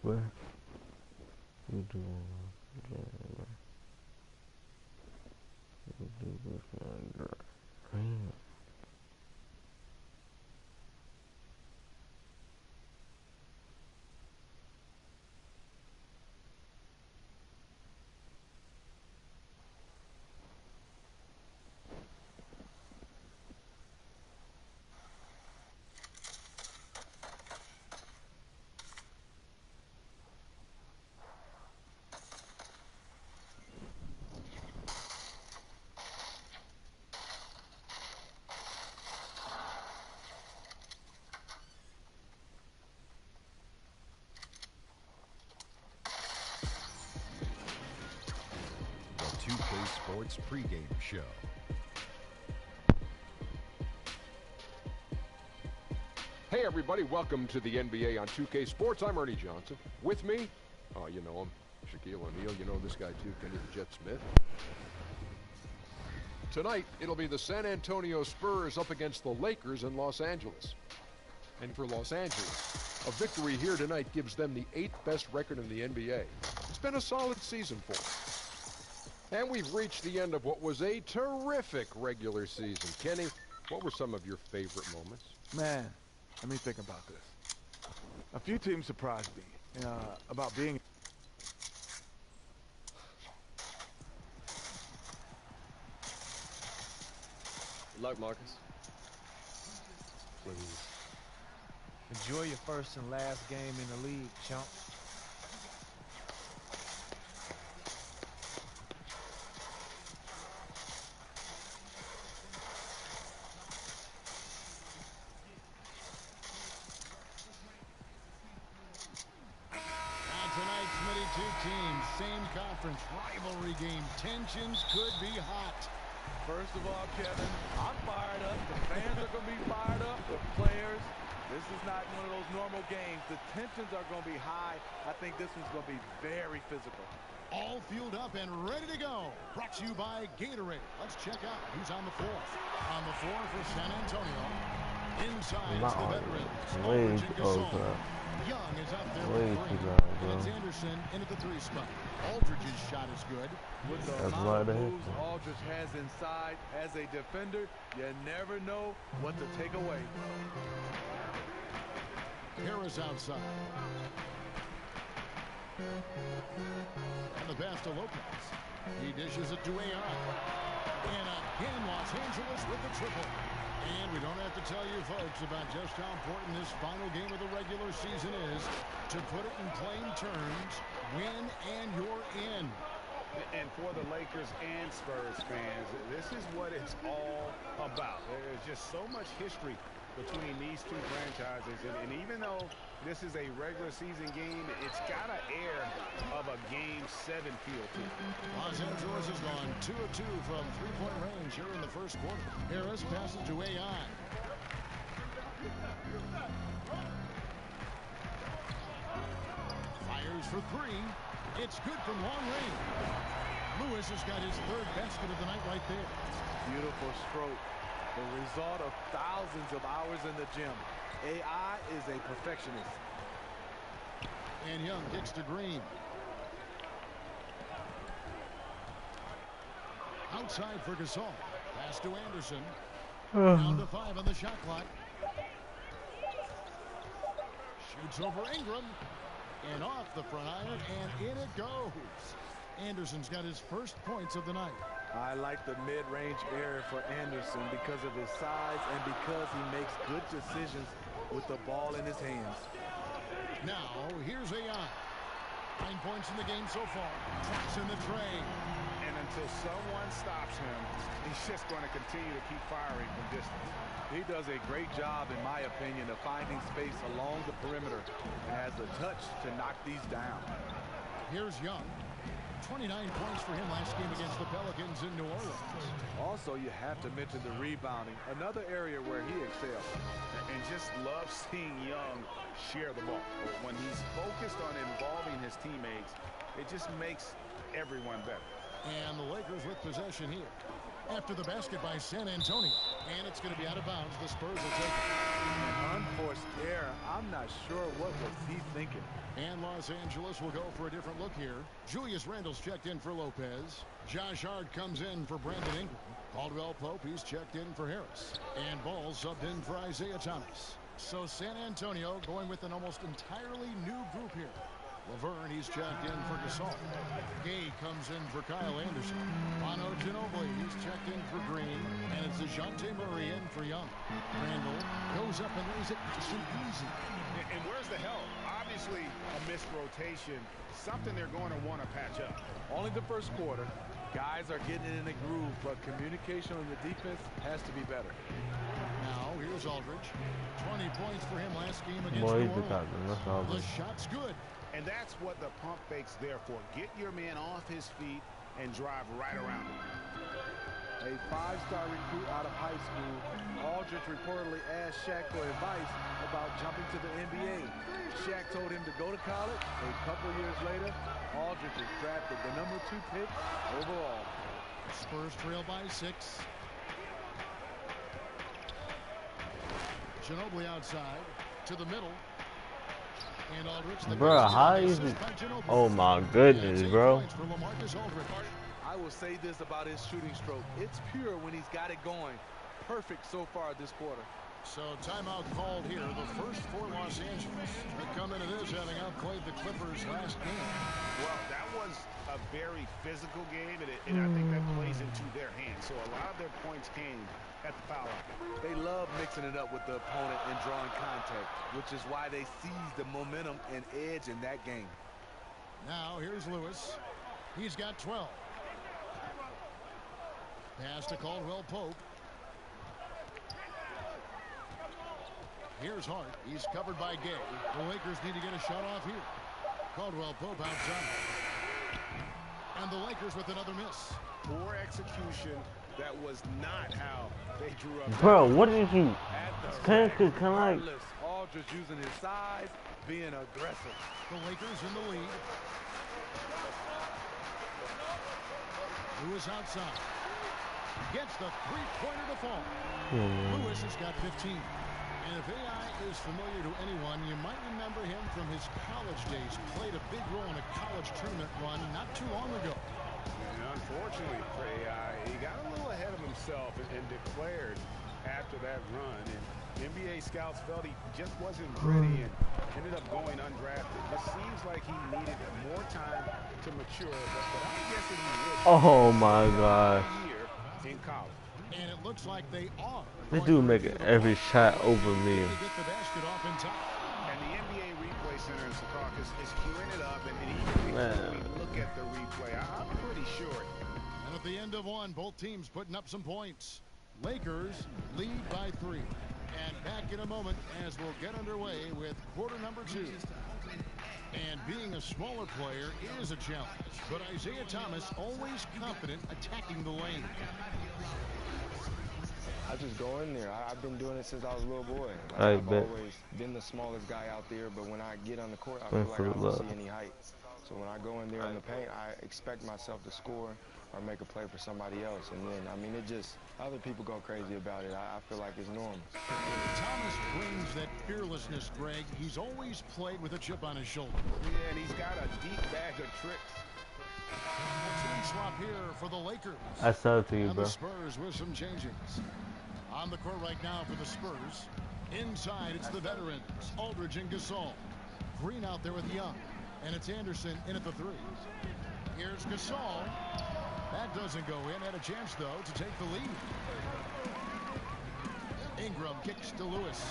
boy. You do this, my girl. The 2K Sports pregame show. Hey everybody, welcome to the NBA on 2K Sports. I'm Ernie Johnson. With me, oh you know him, Shaquille O'Neal. You know this guy too, Kenny the Jet Smith. Tonight, it'll be the San Antonio Spurs up against the Lakers in Los Angeles. And for Los Angeles, a victory here tonight gives them the 8th best record in the NBA. It's been a solid season for them. And we've reached the end of what was a terrific regular season. Kenny, what were some of your favorite moments? Man, let me think about this. A few teams surprised me about being... Good luck, Marcus. Please. Enjoy your first and last game in the league, chump. Tonight's Smitty, two teams, same conference, rivalry game. Tensions could be hot. First of all, Kevin, I'm fired up. The fans are going to be fired up. The players. This is not one of those normal games. The tensions are going to be high. I think this one's going to be very physical. All fueled up and ready to go. Brought to you by Gatorade. Let's check out who's on the floor. On the floor for San Antonio. Inside is the veteran. Way too close up. Young is up there Way with too three. loud, And it's bro. Anderson into the 3 spot. Aldridge's shot is good. With the That's amount why of they moves Aldridge has inside, as a defender, you never know what to take away. Harris outside. And the pass to Lopez. He dishes it to AI. And again, Los Angeles with the triple. And we don't have to tell you folks about just how important this final game of the regular season is. To put it in plain terms, win and you're in. And for the Lakers and Spurs fans, this is what it's all about. There's just so much history between these two franchises. And even though this is a regular season game, it's got an air of a Game 7 feel to it. Los Angeles has gone 2 of 2 from three-point range here in the first quarter. Harris passes to AI. Fires for 3. It's good from long range. Lewis has got his 3rd basket of the night right there. Beautiful stroke. The result of thousands of hours in the gym. AI is a perfectionist. And Young kicks to Green. Outside for Gasol. Pass to Anderson. Down to 5 on the shot clock. Shoots over Ingram. And off the front iron, and in it goes. Anderson's got his first points of the night. I like the mid-range area for Anderson because of his size and because he makes good decisions with the ball in his hands. Now, here's AI. 9 points in the game so far. Tracks in the tray. And until someone stops him, he's just going to continue to keep firing from distance. He does a great job, in my opinion, of finding space along the perimeter and has the touch to knock these down. Here's Young. 29 points for him last game against the Pelicans in New Orleans. Also, you have to mention the rebounding, another area where he excels. And just love seeing Young share the ball. When he's focused on involving his teammates, it just makes everyone better. And the Lakers with possession here. after the basket by San Antonio. And it's going to be out of bounds. The Spurs will take it. An unforced error. I'm not sure what was he thinking. And Los Angeles will go for a different look here. Julius Randle's checked in for Lopez. Josh Hart comes in for Brandon Ingram. Caldwell Pope, he's checked in for Harris. And Ball subbed in for Isaiah Thomas. So San Antonio going with an almost entirely new group here. Laverne, he's checked in for Gasol. Gay comes in for Kyle Anderson. Bono Ginobili, he's checked in for Green. And it's DeJounte Murray in for Young. Randall goes up and lays it just so easy. And where's the help? Obviously, a missed rotation. Something they're going to want to patch up. Only the first quarter. Guys are getting in a groove, but communication on the defense has to be better. Now, here's Aldridge. 20 points for him last game against New Orleans. The shot's good. And that's what the pump fake's there for. Get your man off his feet and drive right around him. A five-star recruit out of high school, Aldridge reportedly asked Shaq for advice about jumping to the NBA. Shaq told him to go to college. A couple years later, Aldridge was drafted the #2 pick overall. Spurs trail by 6. Ginobili outside to the middle. And Aldridge, bro, how is it? Oh my goodness, bro. I will say this about his shooting stroke. It's pure when he's got it going. Perfect so far this quarter. So timeout called here. The first for Los Angeles. They come into this having outplayed the Clippers last game. Well, that was a very physical game, and I think that plays into their hands. So a lot of their points came at the foul line. They love mixing it up with the opponent and drawing contact, which is why they seize the momentum and edge in that game. Now here's Lewis. He's got 12. Pass to Caldwell Pope. Here's Hart. He's covered by Gay. The Lakers need to get a shot off here. Caldwell Pope outside. And the Lakers with another miss. Poor execution. That was not how they drew up. Bro, what did you? Can I? Aldridge using his size, being aggressive. The Lakers in the lead. Lewis outside. Gets the three-pointer to fall. Lewis has got 15. And if AI is familiar to anyone, you might remember him from his college days. Played a big role in a college tournament run not too long ago. And unfortunately for AI, he got a little ahead of himself and declared after that run. And NBA scouts felt he just wasn't ready and ended up going undrafted. It seems like he needed more time to mature, but I'm guessing he would. Oh my God. In college. And it looks like they are. This dude making every shot over me. Get the basket off in time. And the NBA Replay Center in Secaucus is queuing it up, and even before we look at the replay, I'm pretty sure. And at the end of one, both teams putting up some points. Lakers lead by 3. And back in a moment as we'll get underway with quarter number 2. And being a smaller player is a challenge, but Isaiah Thomas always confident attacking the lane. I just go in there. I've been doing it since I was a little boy. Like, I've always been the smallest guy out there, but when I get on the court, I feel like I don't see any height. So when I go in there in the paint, I expect myself to score or make a play for somebody else. And then, I mean, it just, other people go crazy about it. I feel like it's normal. Thomas brings that fearlessness, Greg. He's always played with a chip on his shoulder. Yeah, and he's got a deep bag of tricks. Team swap here for the Lakers. I saw it to you, and bro. The Spurs with some changes. On the court right now for the Spurs. Inside, it's the veterans, Aldridge and Gasol. Green out there with Young. And it's Anderson in at the 3. Here's Gasol. That doesn't go in. Had a chance, though, to take the lead. Ingram kicks to Lewis.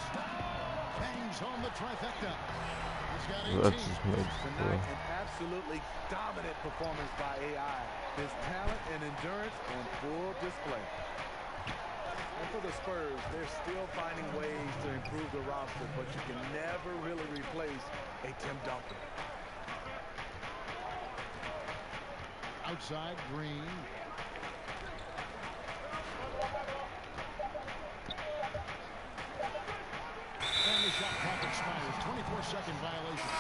Bangs home the trifecta. He's got 18. Tonight, an absolutely dominant performance by AI. His talent and endurance on full display. And for the Spurs, they're still finding ways to improve the roster, but you can never really replace a Tim Duncan. Outside, Green. And the shot clock expires. 24-second violation.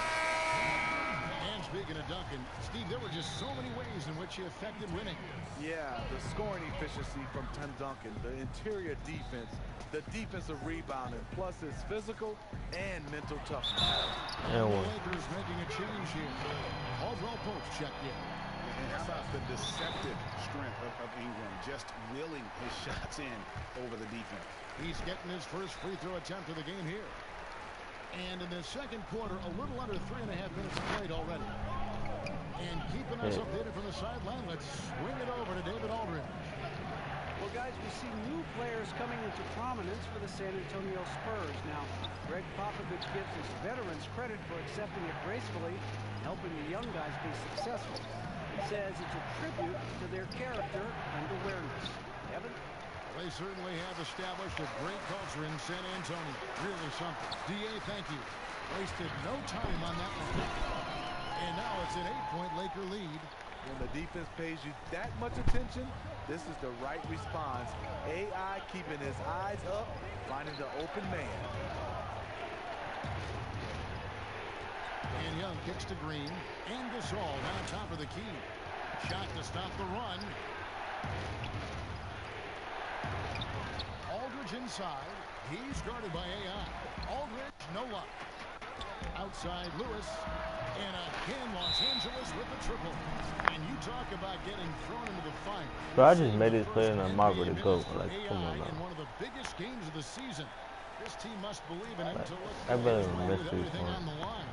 speaking of Duncan, Steve, there were just so many ways in which he affected winning. Yeah, the scoring efficiency from Tim Duncan, the interior defense, the defensive rebounding, plus his physical and mental toughness. And the Lakers making a change here. Caldwell Pope checked in. And how about the deceptive strength of Ingram, just willing his shots in over the defense. He's getting his first free throw attempt of the game here. And in the second quarter, a little under 3.5 minutes played already. And keeping us updated from the sideline, let's swing it over to David Aldridge. Well, guys, we see new players coming into prominence for the San Antonio Spurs. Now, Greg Popovich gives his veterans credit for accepting it gracefully and helping the young guys be successful. He says it's a tribute to their character and awareness. Evan? They certainly have established a great culture in San Antonio. Really something. D.A., thank you. Wasted no time on that one. And now it's an 8-point Laker lead. When the defense pays you that much attention, this is the right response. AI keeping his eyes up, finding the open man. And Young kicks to Green. And Gasol down top of the key. Shot to stop the run. Aldridge inside. He's guarded by AI. Aldridge, no luck. Outside Lewis. And again, Los Angeles with the triple. And you talk about getting thrown into the fire. Bro, I just made this play and I'm not ready to go. Like, come on now. In one of the biggest games of the season. This team must believe in him to look I better miss with these everything ones. on the line.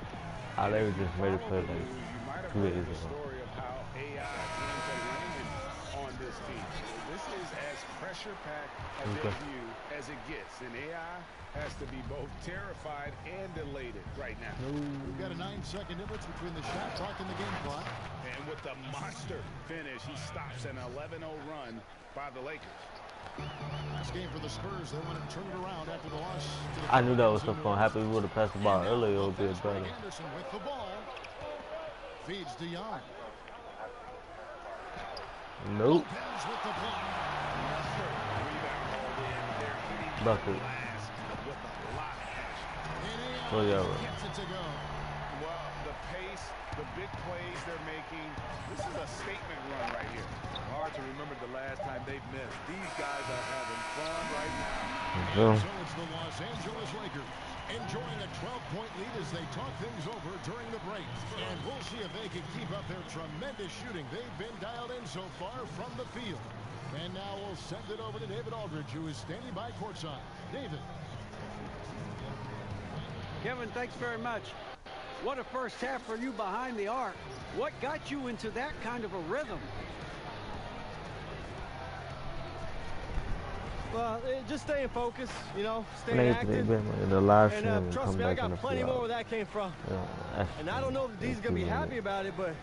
I literally just made a play like You might have 2 heard days the ago. story of how AI came to land on this team. This is as pressure-packed a debut as it gets, and AI has to be both terrified and elated right now. We've got a 9-second difference between the shot clock and the game clock. And with the monster finish, he stops an 11-0 run by the Lakers. This game for the Spurs, they want to turn it around after the loss. I knew that was something going to happen. We would have passed the ball earlier, it would be better. Anderson with the ball. Feeds to Young. Nope. Lopez with the block. Bucket. Oh, yeah. Gets it to go. Well, the pace, the big plays they're making, this is a statement run right here. Hard to remember the last time they've missed. These guys are having fun right And now. so it's the Los Angeles Lakers enjoying a 12-point lead as they talk things over during the break. And we'll see if they can keep up their tremendous shooting. They've been dialed in so far from the field. And now we'll send it over to David Aldridge, who is standing by courtside. David. Kevin, thanks very much. What a first half for you behind the arc. What got you into that kind of a rhythm? Well, just staying focused, you know, staying Maybe active. in the live stream And and trust come me, I back in got the plenty field. more where that came from. Yeah, And I don't know if D's going to be happy about it, but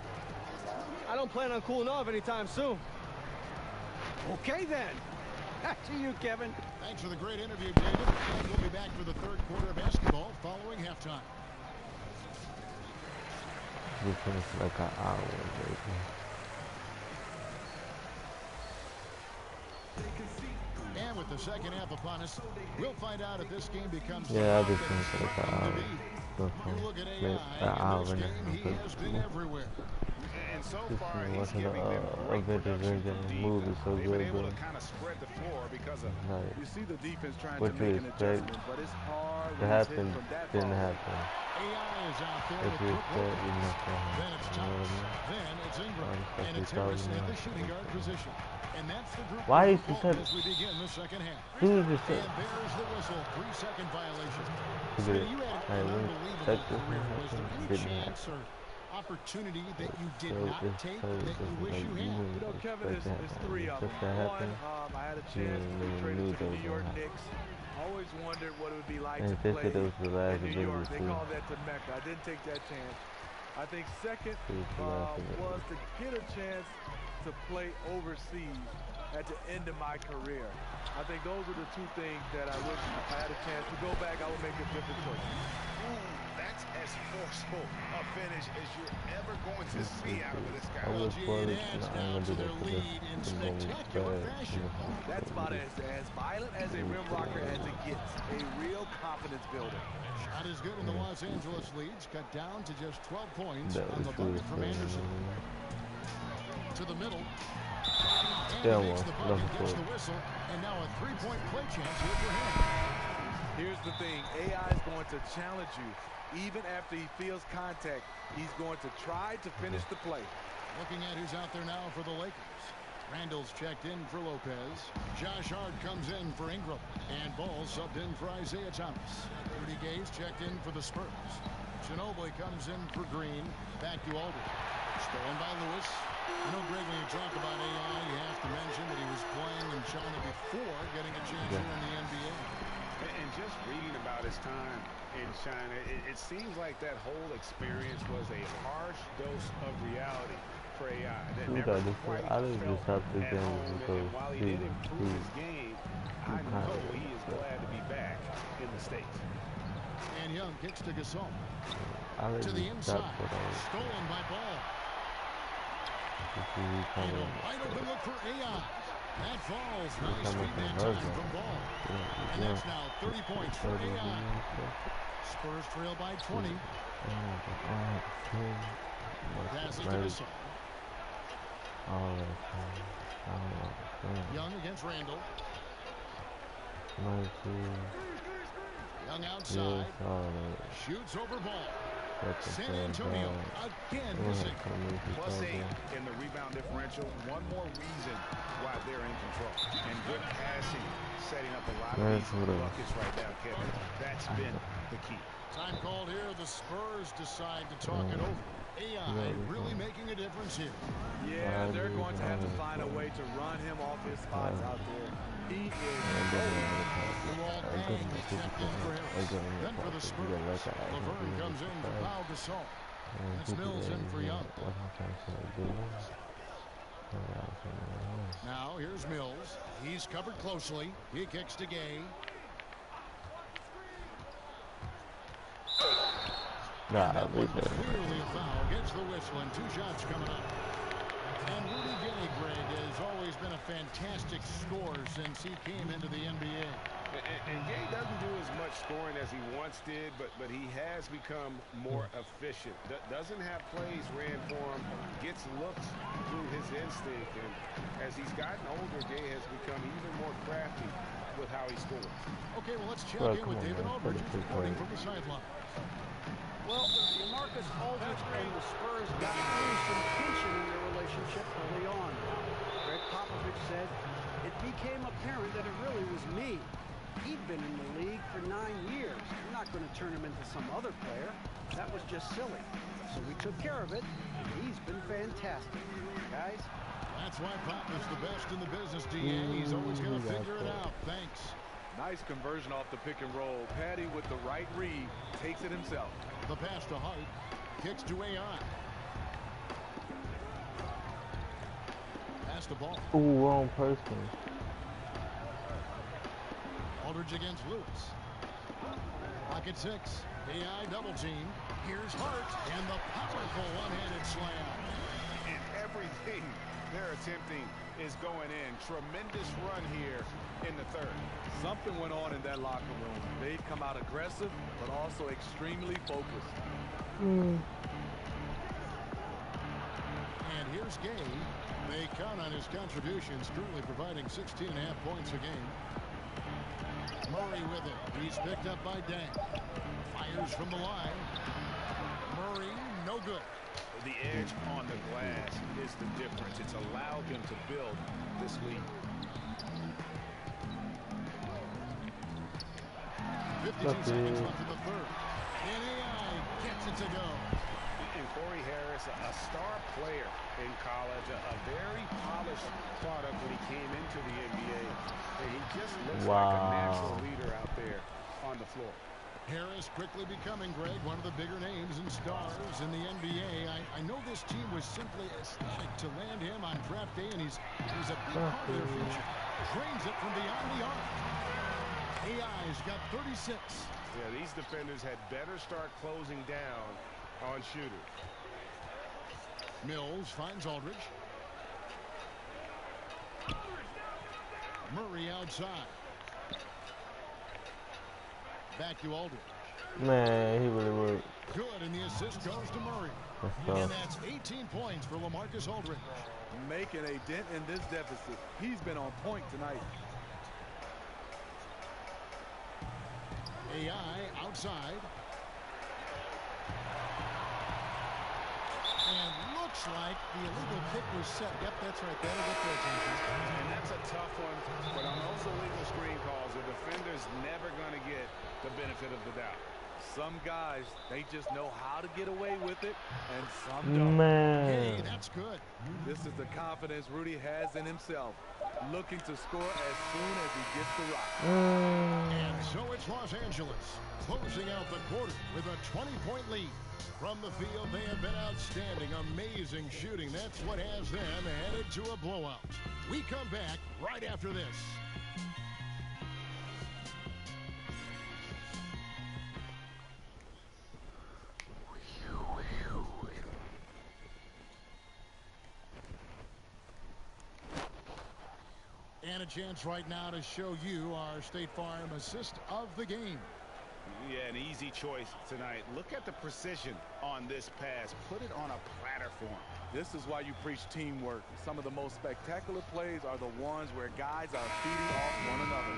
I don't plan on cooling off anytime soon. Okay, then. Back to you, Kevin. Thanks for the great interview, David. And we'll be back for the third quarter of basketball following halftime. We finished like an hour, baby. And with the second half upon us, we'll find out if this game becomes Yeah, I just finished like an hour. You look at AI, An hour in and this game, he has been everywhere. And so Just far, been he's watching giving them great Avengers production from deep. movie so They've good, been able bro. to kind of spread the floor because of Like, You see the defense trying what to you make an expect adjustment, but it's hard to when it's happen hit from that didn't far. happen. AI is out there If with you Brooke expect, you Lopez. must have. Then it's You know what I Thomas. mean? Then it's Ingram. Like And it's 50,000 Harrison at the yards. shooting guard position. And that's the group Why of is he ball touch- as we begin the second half. Who is this? And there's the whistle. 3-second violation. Look at Smitty, it. you had Hey, an look, unbelievable check this career. one. Was there any Didn't chance or opportunity that you did So not this- take so that this you is wish like you you had? didn't You know, Kevin, expect it's that three of them. Just that One, happened. I had a You chance to be knew traded to that the was New York gonna happen. Knicks. Always wondered what it would be like And to they play said it was the last in New York. ability They too. call that the Mecca. I didn't take that chance. I think second It was the last ability. was to get a chance to play overseas at the end of my career. I think those are the two things that I wish I had a chance to go back. I would make a different choice. Ooh, that's as as forceful a finish as you're ever going to see out of this guy. Well, G, it adds down to their lead in spectacular fashion. That's about as violent as a rim rocker as it gets. A real confidence builder. Shot is good, and the Los Angeles leads cut down to just 12 points on the bucket from Anderson. To the middle. And he makes the bucket, gets the whistle, and now a three-point play chance here for him. Here's the thing. AI is going to challenge you. Even after he feels contact, he's going to try to finish the play. Looking at who's out there now for the Lakers. Randall's checked in for Lopez. Josh Hart comes in for Ingram. And Ball subbed in for Isaiah Thomas. Rudy Gay's checked in for the Spurs. Ginobili comes in for Green. Back to Aldridge. Stolen by Lewis. You know, Greg, when you talk about AI, you have to mention that he was playing in China before getting a chance here in the NBA. And just reading about his time in China, it seems like that whole experience was a harsh dose of reality for AI. That never quite felt at home. And while he did improve his game, I know he is glad to be back in the States. And Young kicks to Gasol. To the inside. Stolen by Ball. And a wide open look for AI. That falls. Nice feed that time from Ball. And that's now 30 points for AI. Spurs trail by 20. Passes to Gasol. Young against Randall. Young outside. Shoots over Ball. San Antonio again missing. +8 in the rebound differential. One more reason why they're in control. And good passing, setting up a lot of these buckets right now, Kevin. That's been the key. Time called here. The Spurs decide to talk it over. AI really making a difference here. Yeah, they're going to have to find a way to run him off his spots out there. He is Then for the Spurs, Laverne comes in for Pau Gasol. That's Mills in for Young. Now here's Mills. He's covered closely. He kicks to Gay. That was clearly a foul. Gets the whistle and 2 shots coming up. And Rudy Gay, Greg, has always been a fantastic scorer since he came into the NBA. And Gay doesn't do as much scoring as he once did, but he has become more efficient. Doesn't have plays ran for him, gets looks through his instinct. And as he's gotten older, Gay has become even more crafty with how he scores. Okay, well, let's check in with David Aldridge, reporting from the sideline. Well, Marcus Aldridge and the Spurs got through some tension in their relationship early on. Greg Popovich said, it became apparent that it really was me. He'd been in the league for 9 years. I'm not going to turn him into some other player. That was just silly. So we took care of it, and he's been fantastic. Guys? That's why Pop is the best in the business, DA. He's always going to figure it out. Thanks. Nice conversion off the pick and roll. Patty with the right read takes it himself. The pass to Hart. Kicks to AI. Pass the ball. Ooh, wrong person. Aldridge against Lewis. Pocket 6. AI double team. Here's Hart. And the powerful one-handed slam. And everything they're attempting is going in. Tremendous run here in the third. Something went on in that locker room. They've come out aggressive, but also extremely focused. And here's Gay. They count on his contributions, currently providing 16.5 points a game. Murray with it. He's picked up by Dang. Fires from the line. Murray, no good. The edge on the glass is the difference. It's allowed them to build this lead. 52 seconds left in the third. And AI gets it to go. And Corey Harris, a star player in college, a very polished product when he came into the NBA. And he just looks like a natural leader out there on the floor. Harris quickly becoming, Greg, one of the bigger names and stars in the NBA. I know this team was simply ecstatic to land him on draft day, and he's a big part of their future. Drains it from beyond the arc. AI's got 36. Yeah, these defenders had better start closing down on shooters. Mills finds Aldridge. Murray outside. Back to Aldridge. Man, he really worked. Good, and the assist goes to Murray. And that's 18 points for LaMarcus Aldridge. Making a dent in this deficit. He's been on point tonight. AI outside. And looks like the illegal kick was set. Yep, that's right. That'll get their attention. And that's a tough one. But on those illegal screen calls, the defender's never going to get the benefit of the doubt. Some guys, they just know how to get away with it, and some don't. Man. Hey, that's good. This is the confidence Rudy has in himself, looking to score as soon as he gets the rock. And so it's Los Angeles closing out the quarter with a 20-point lead. From the field, they have been outstanding, amazing shooting. That's what has them headed to a blowout. We come back right after this. And a chance right now to show you our State Farm assist of the game. Yeah, an easy choice tonight. Look at the precision on this pass. Put it on a platter form. This is why you preach teamwork. Some of the most spectacular plays are the ones where guys are feeding off one another.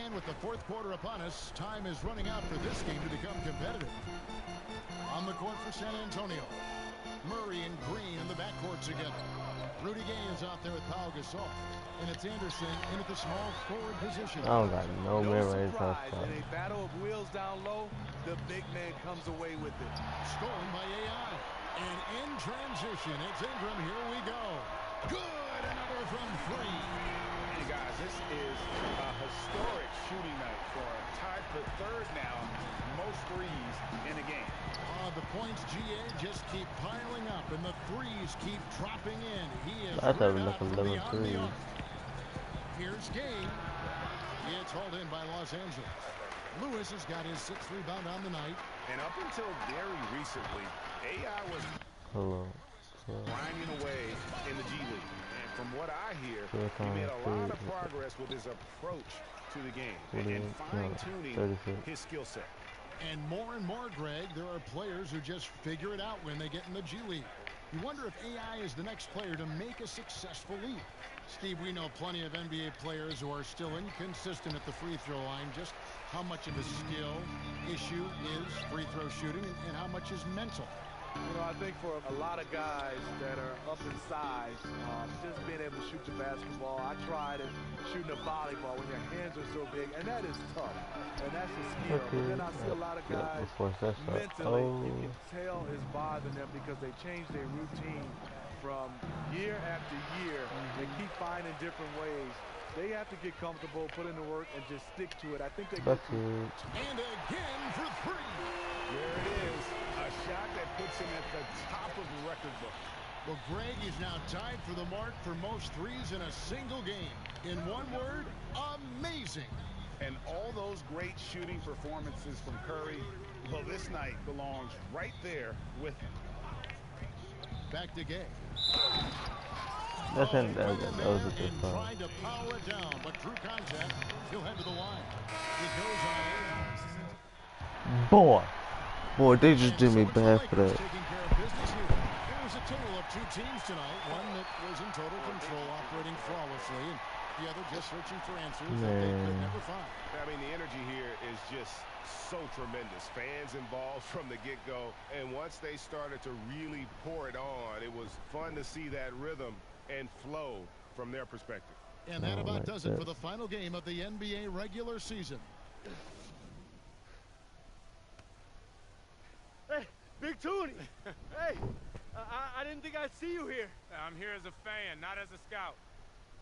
And with the fourth quarter upon us, time is running out for this game to become competitive. On the court for San Antonio, Murray and Green in the backcourt together. Rudy Gay is out there with Pau Gasol. And it's Anderson in at the small forward position. I don't got no memory. In a battle of wheels down low, the big man comes away with it. Stolen by AI. And in transition, it's Ingram. Here we go. Good. Another from three. Hey, guys, this is a historic shooting night for him. Tied for third now, most threes in a game. The points, GA, just keep piling up, and the threes keep dropping in. He is I thought rid it out was from 11 beyond threes. the arc. Here's Gay. It's hauled in by Los Angeles. Lewis has got his sixth rebound on the night. And up until very recently, AI was grinding away in the G League. And from what I hear, he made a lot of progress with his approach to the game and fine-tuning his skill set. And more, Greg, there are players who just figure it out when they get in the G League. You wonder if AI is the next player to make a successful leap. Steve, we know plenty of NBA players who are still inconsistent at the free throw line. Just how much of a skill issue is free throw shooting and how much is mental? You know, I think for a lot of guys that are up in size, just being able to shoot the basketball. I tried it shooting a volleyball when your hands are so big, and that is tough. And that's a skill. But then I see a lot of guys mentally, you can tell is bothering them because they change their routine from year after year. They keep finding different ways. They have to get comfortable, put in the work, and just stick to it. I think they get And again for three. There it is. A shot that puts him at the top of the record book. Well, Greg is now tied for the mark for most threes in a single game. In one word, amazing. And all those great shooting performances from Curry, well, this night belongs right there with him. Back to Gay. That was a good song. Tried to power it down, but through contact, he'll head to the line. It goes on. Boy, they just did me bad for that. Taking care of business here. It was a tale of two teams tonight. One that was in total control, operating flawlessly, and the other just searching for answers that they could never find. I mean, the energy here is just so tremendous. Fans involved from the get-go, and once they started to really pour it on, it was fun to see that rhythm and flow from their perspective. And that about does it for the final game of the NBA regular season. Hey, Big Toonie. Hey, I didn't think I'd see you here. I'm here as a fan, not as a scout.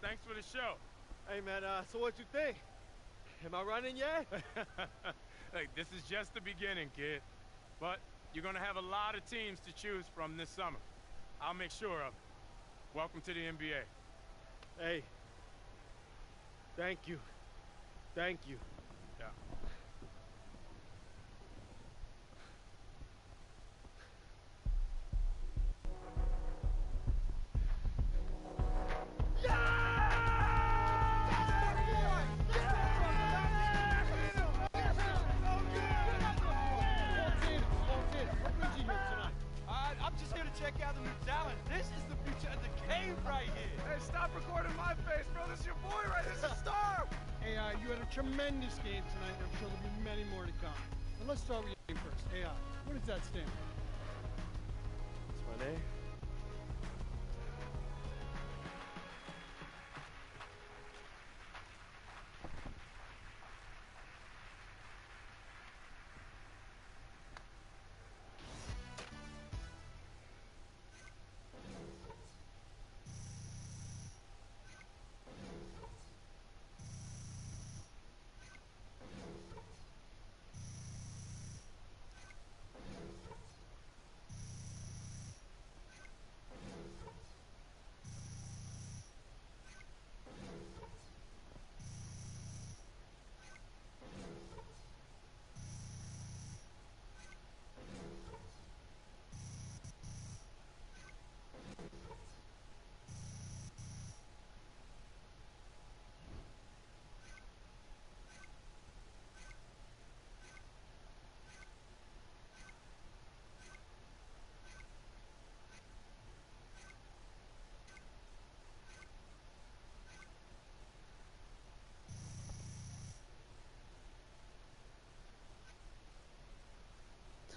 Thanks for the show. Hey, man, so what you think? Am I running yet? Hey, this is just the beginning, kid. But you're going to have a lot of teams to choose from this summer. I'll make sure of it. Welcome to the NBA. Hey, thank you. Thank you. just here to check out the new talent. This is the future of the game right here. Hey, stop recording my face, bro. This is your boy right here. This is Star. AI, you had a tremendous game tonight, and I'm sure there'll be many more to come. But let's start with your name first. AI, what does that stand for? What's my name?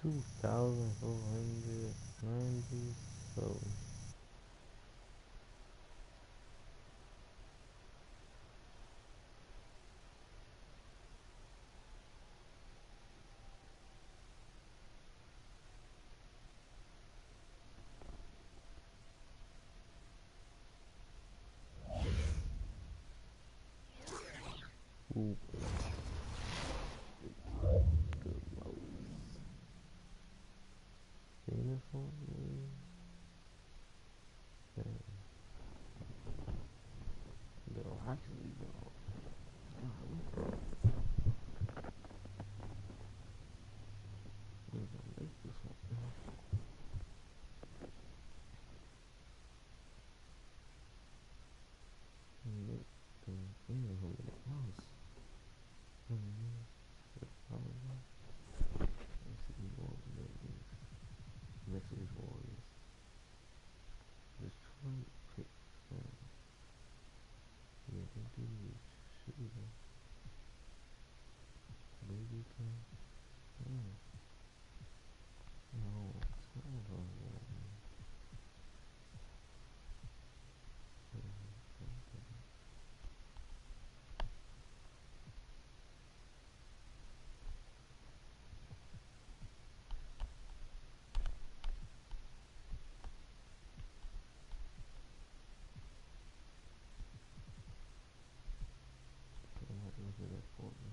$2,490. Ooh. Uniform. They'll actually go. We're gonna make this one. Next week's Warriors. Detroit Pistons. Yeah, they do shooting. Baby can. No, time on that. Look at that for me.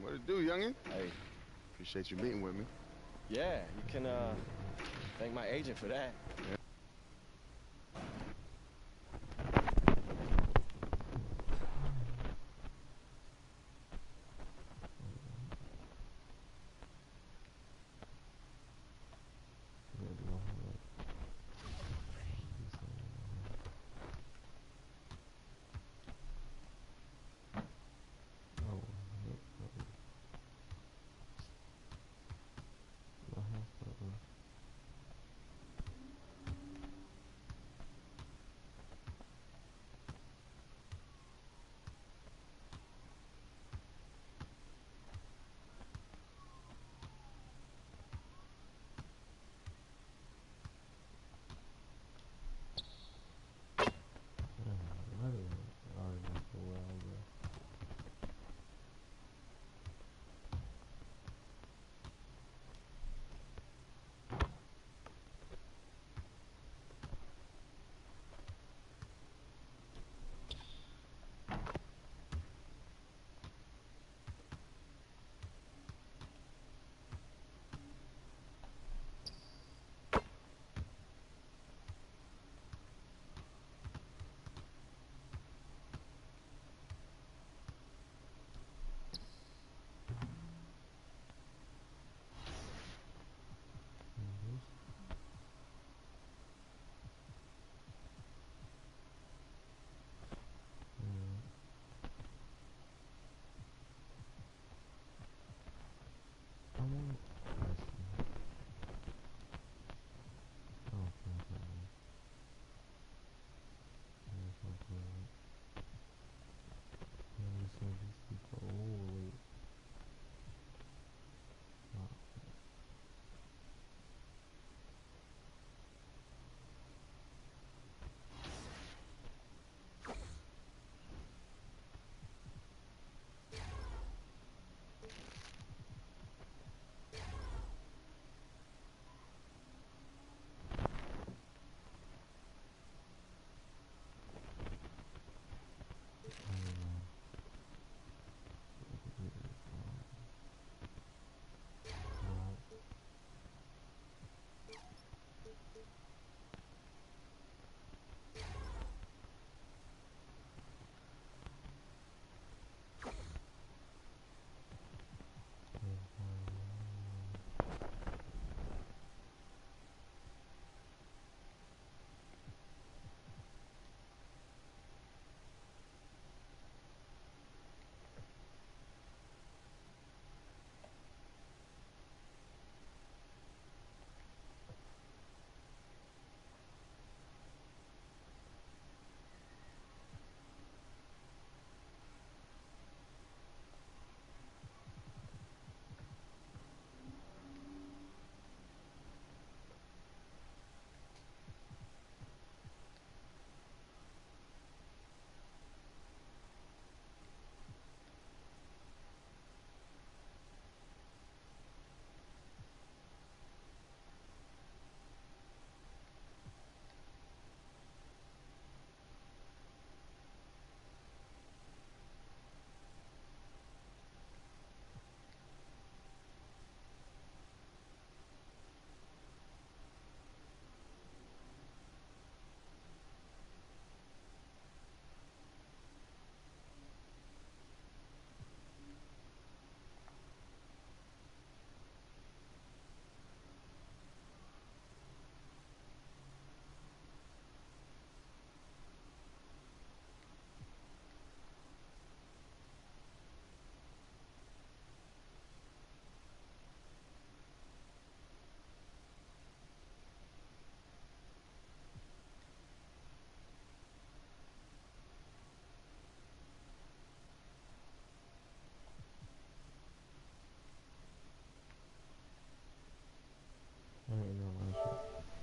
What it do, youngin'? Hey, appreciate you meeting with me. Yeah, you can thank my agent for that. Yeah.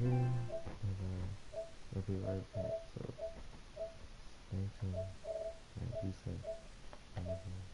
and we'll be right back. So stay tuned and be safe.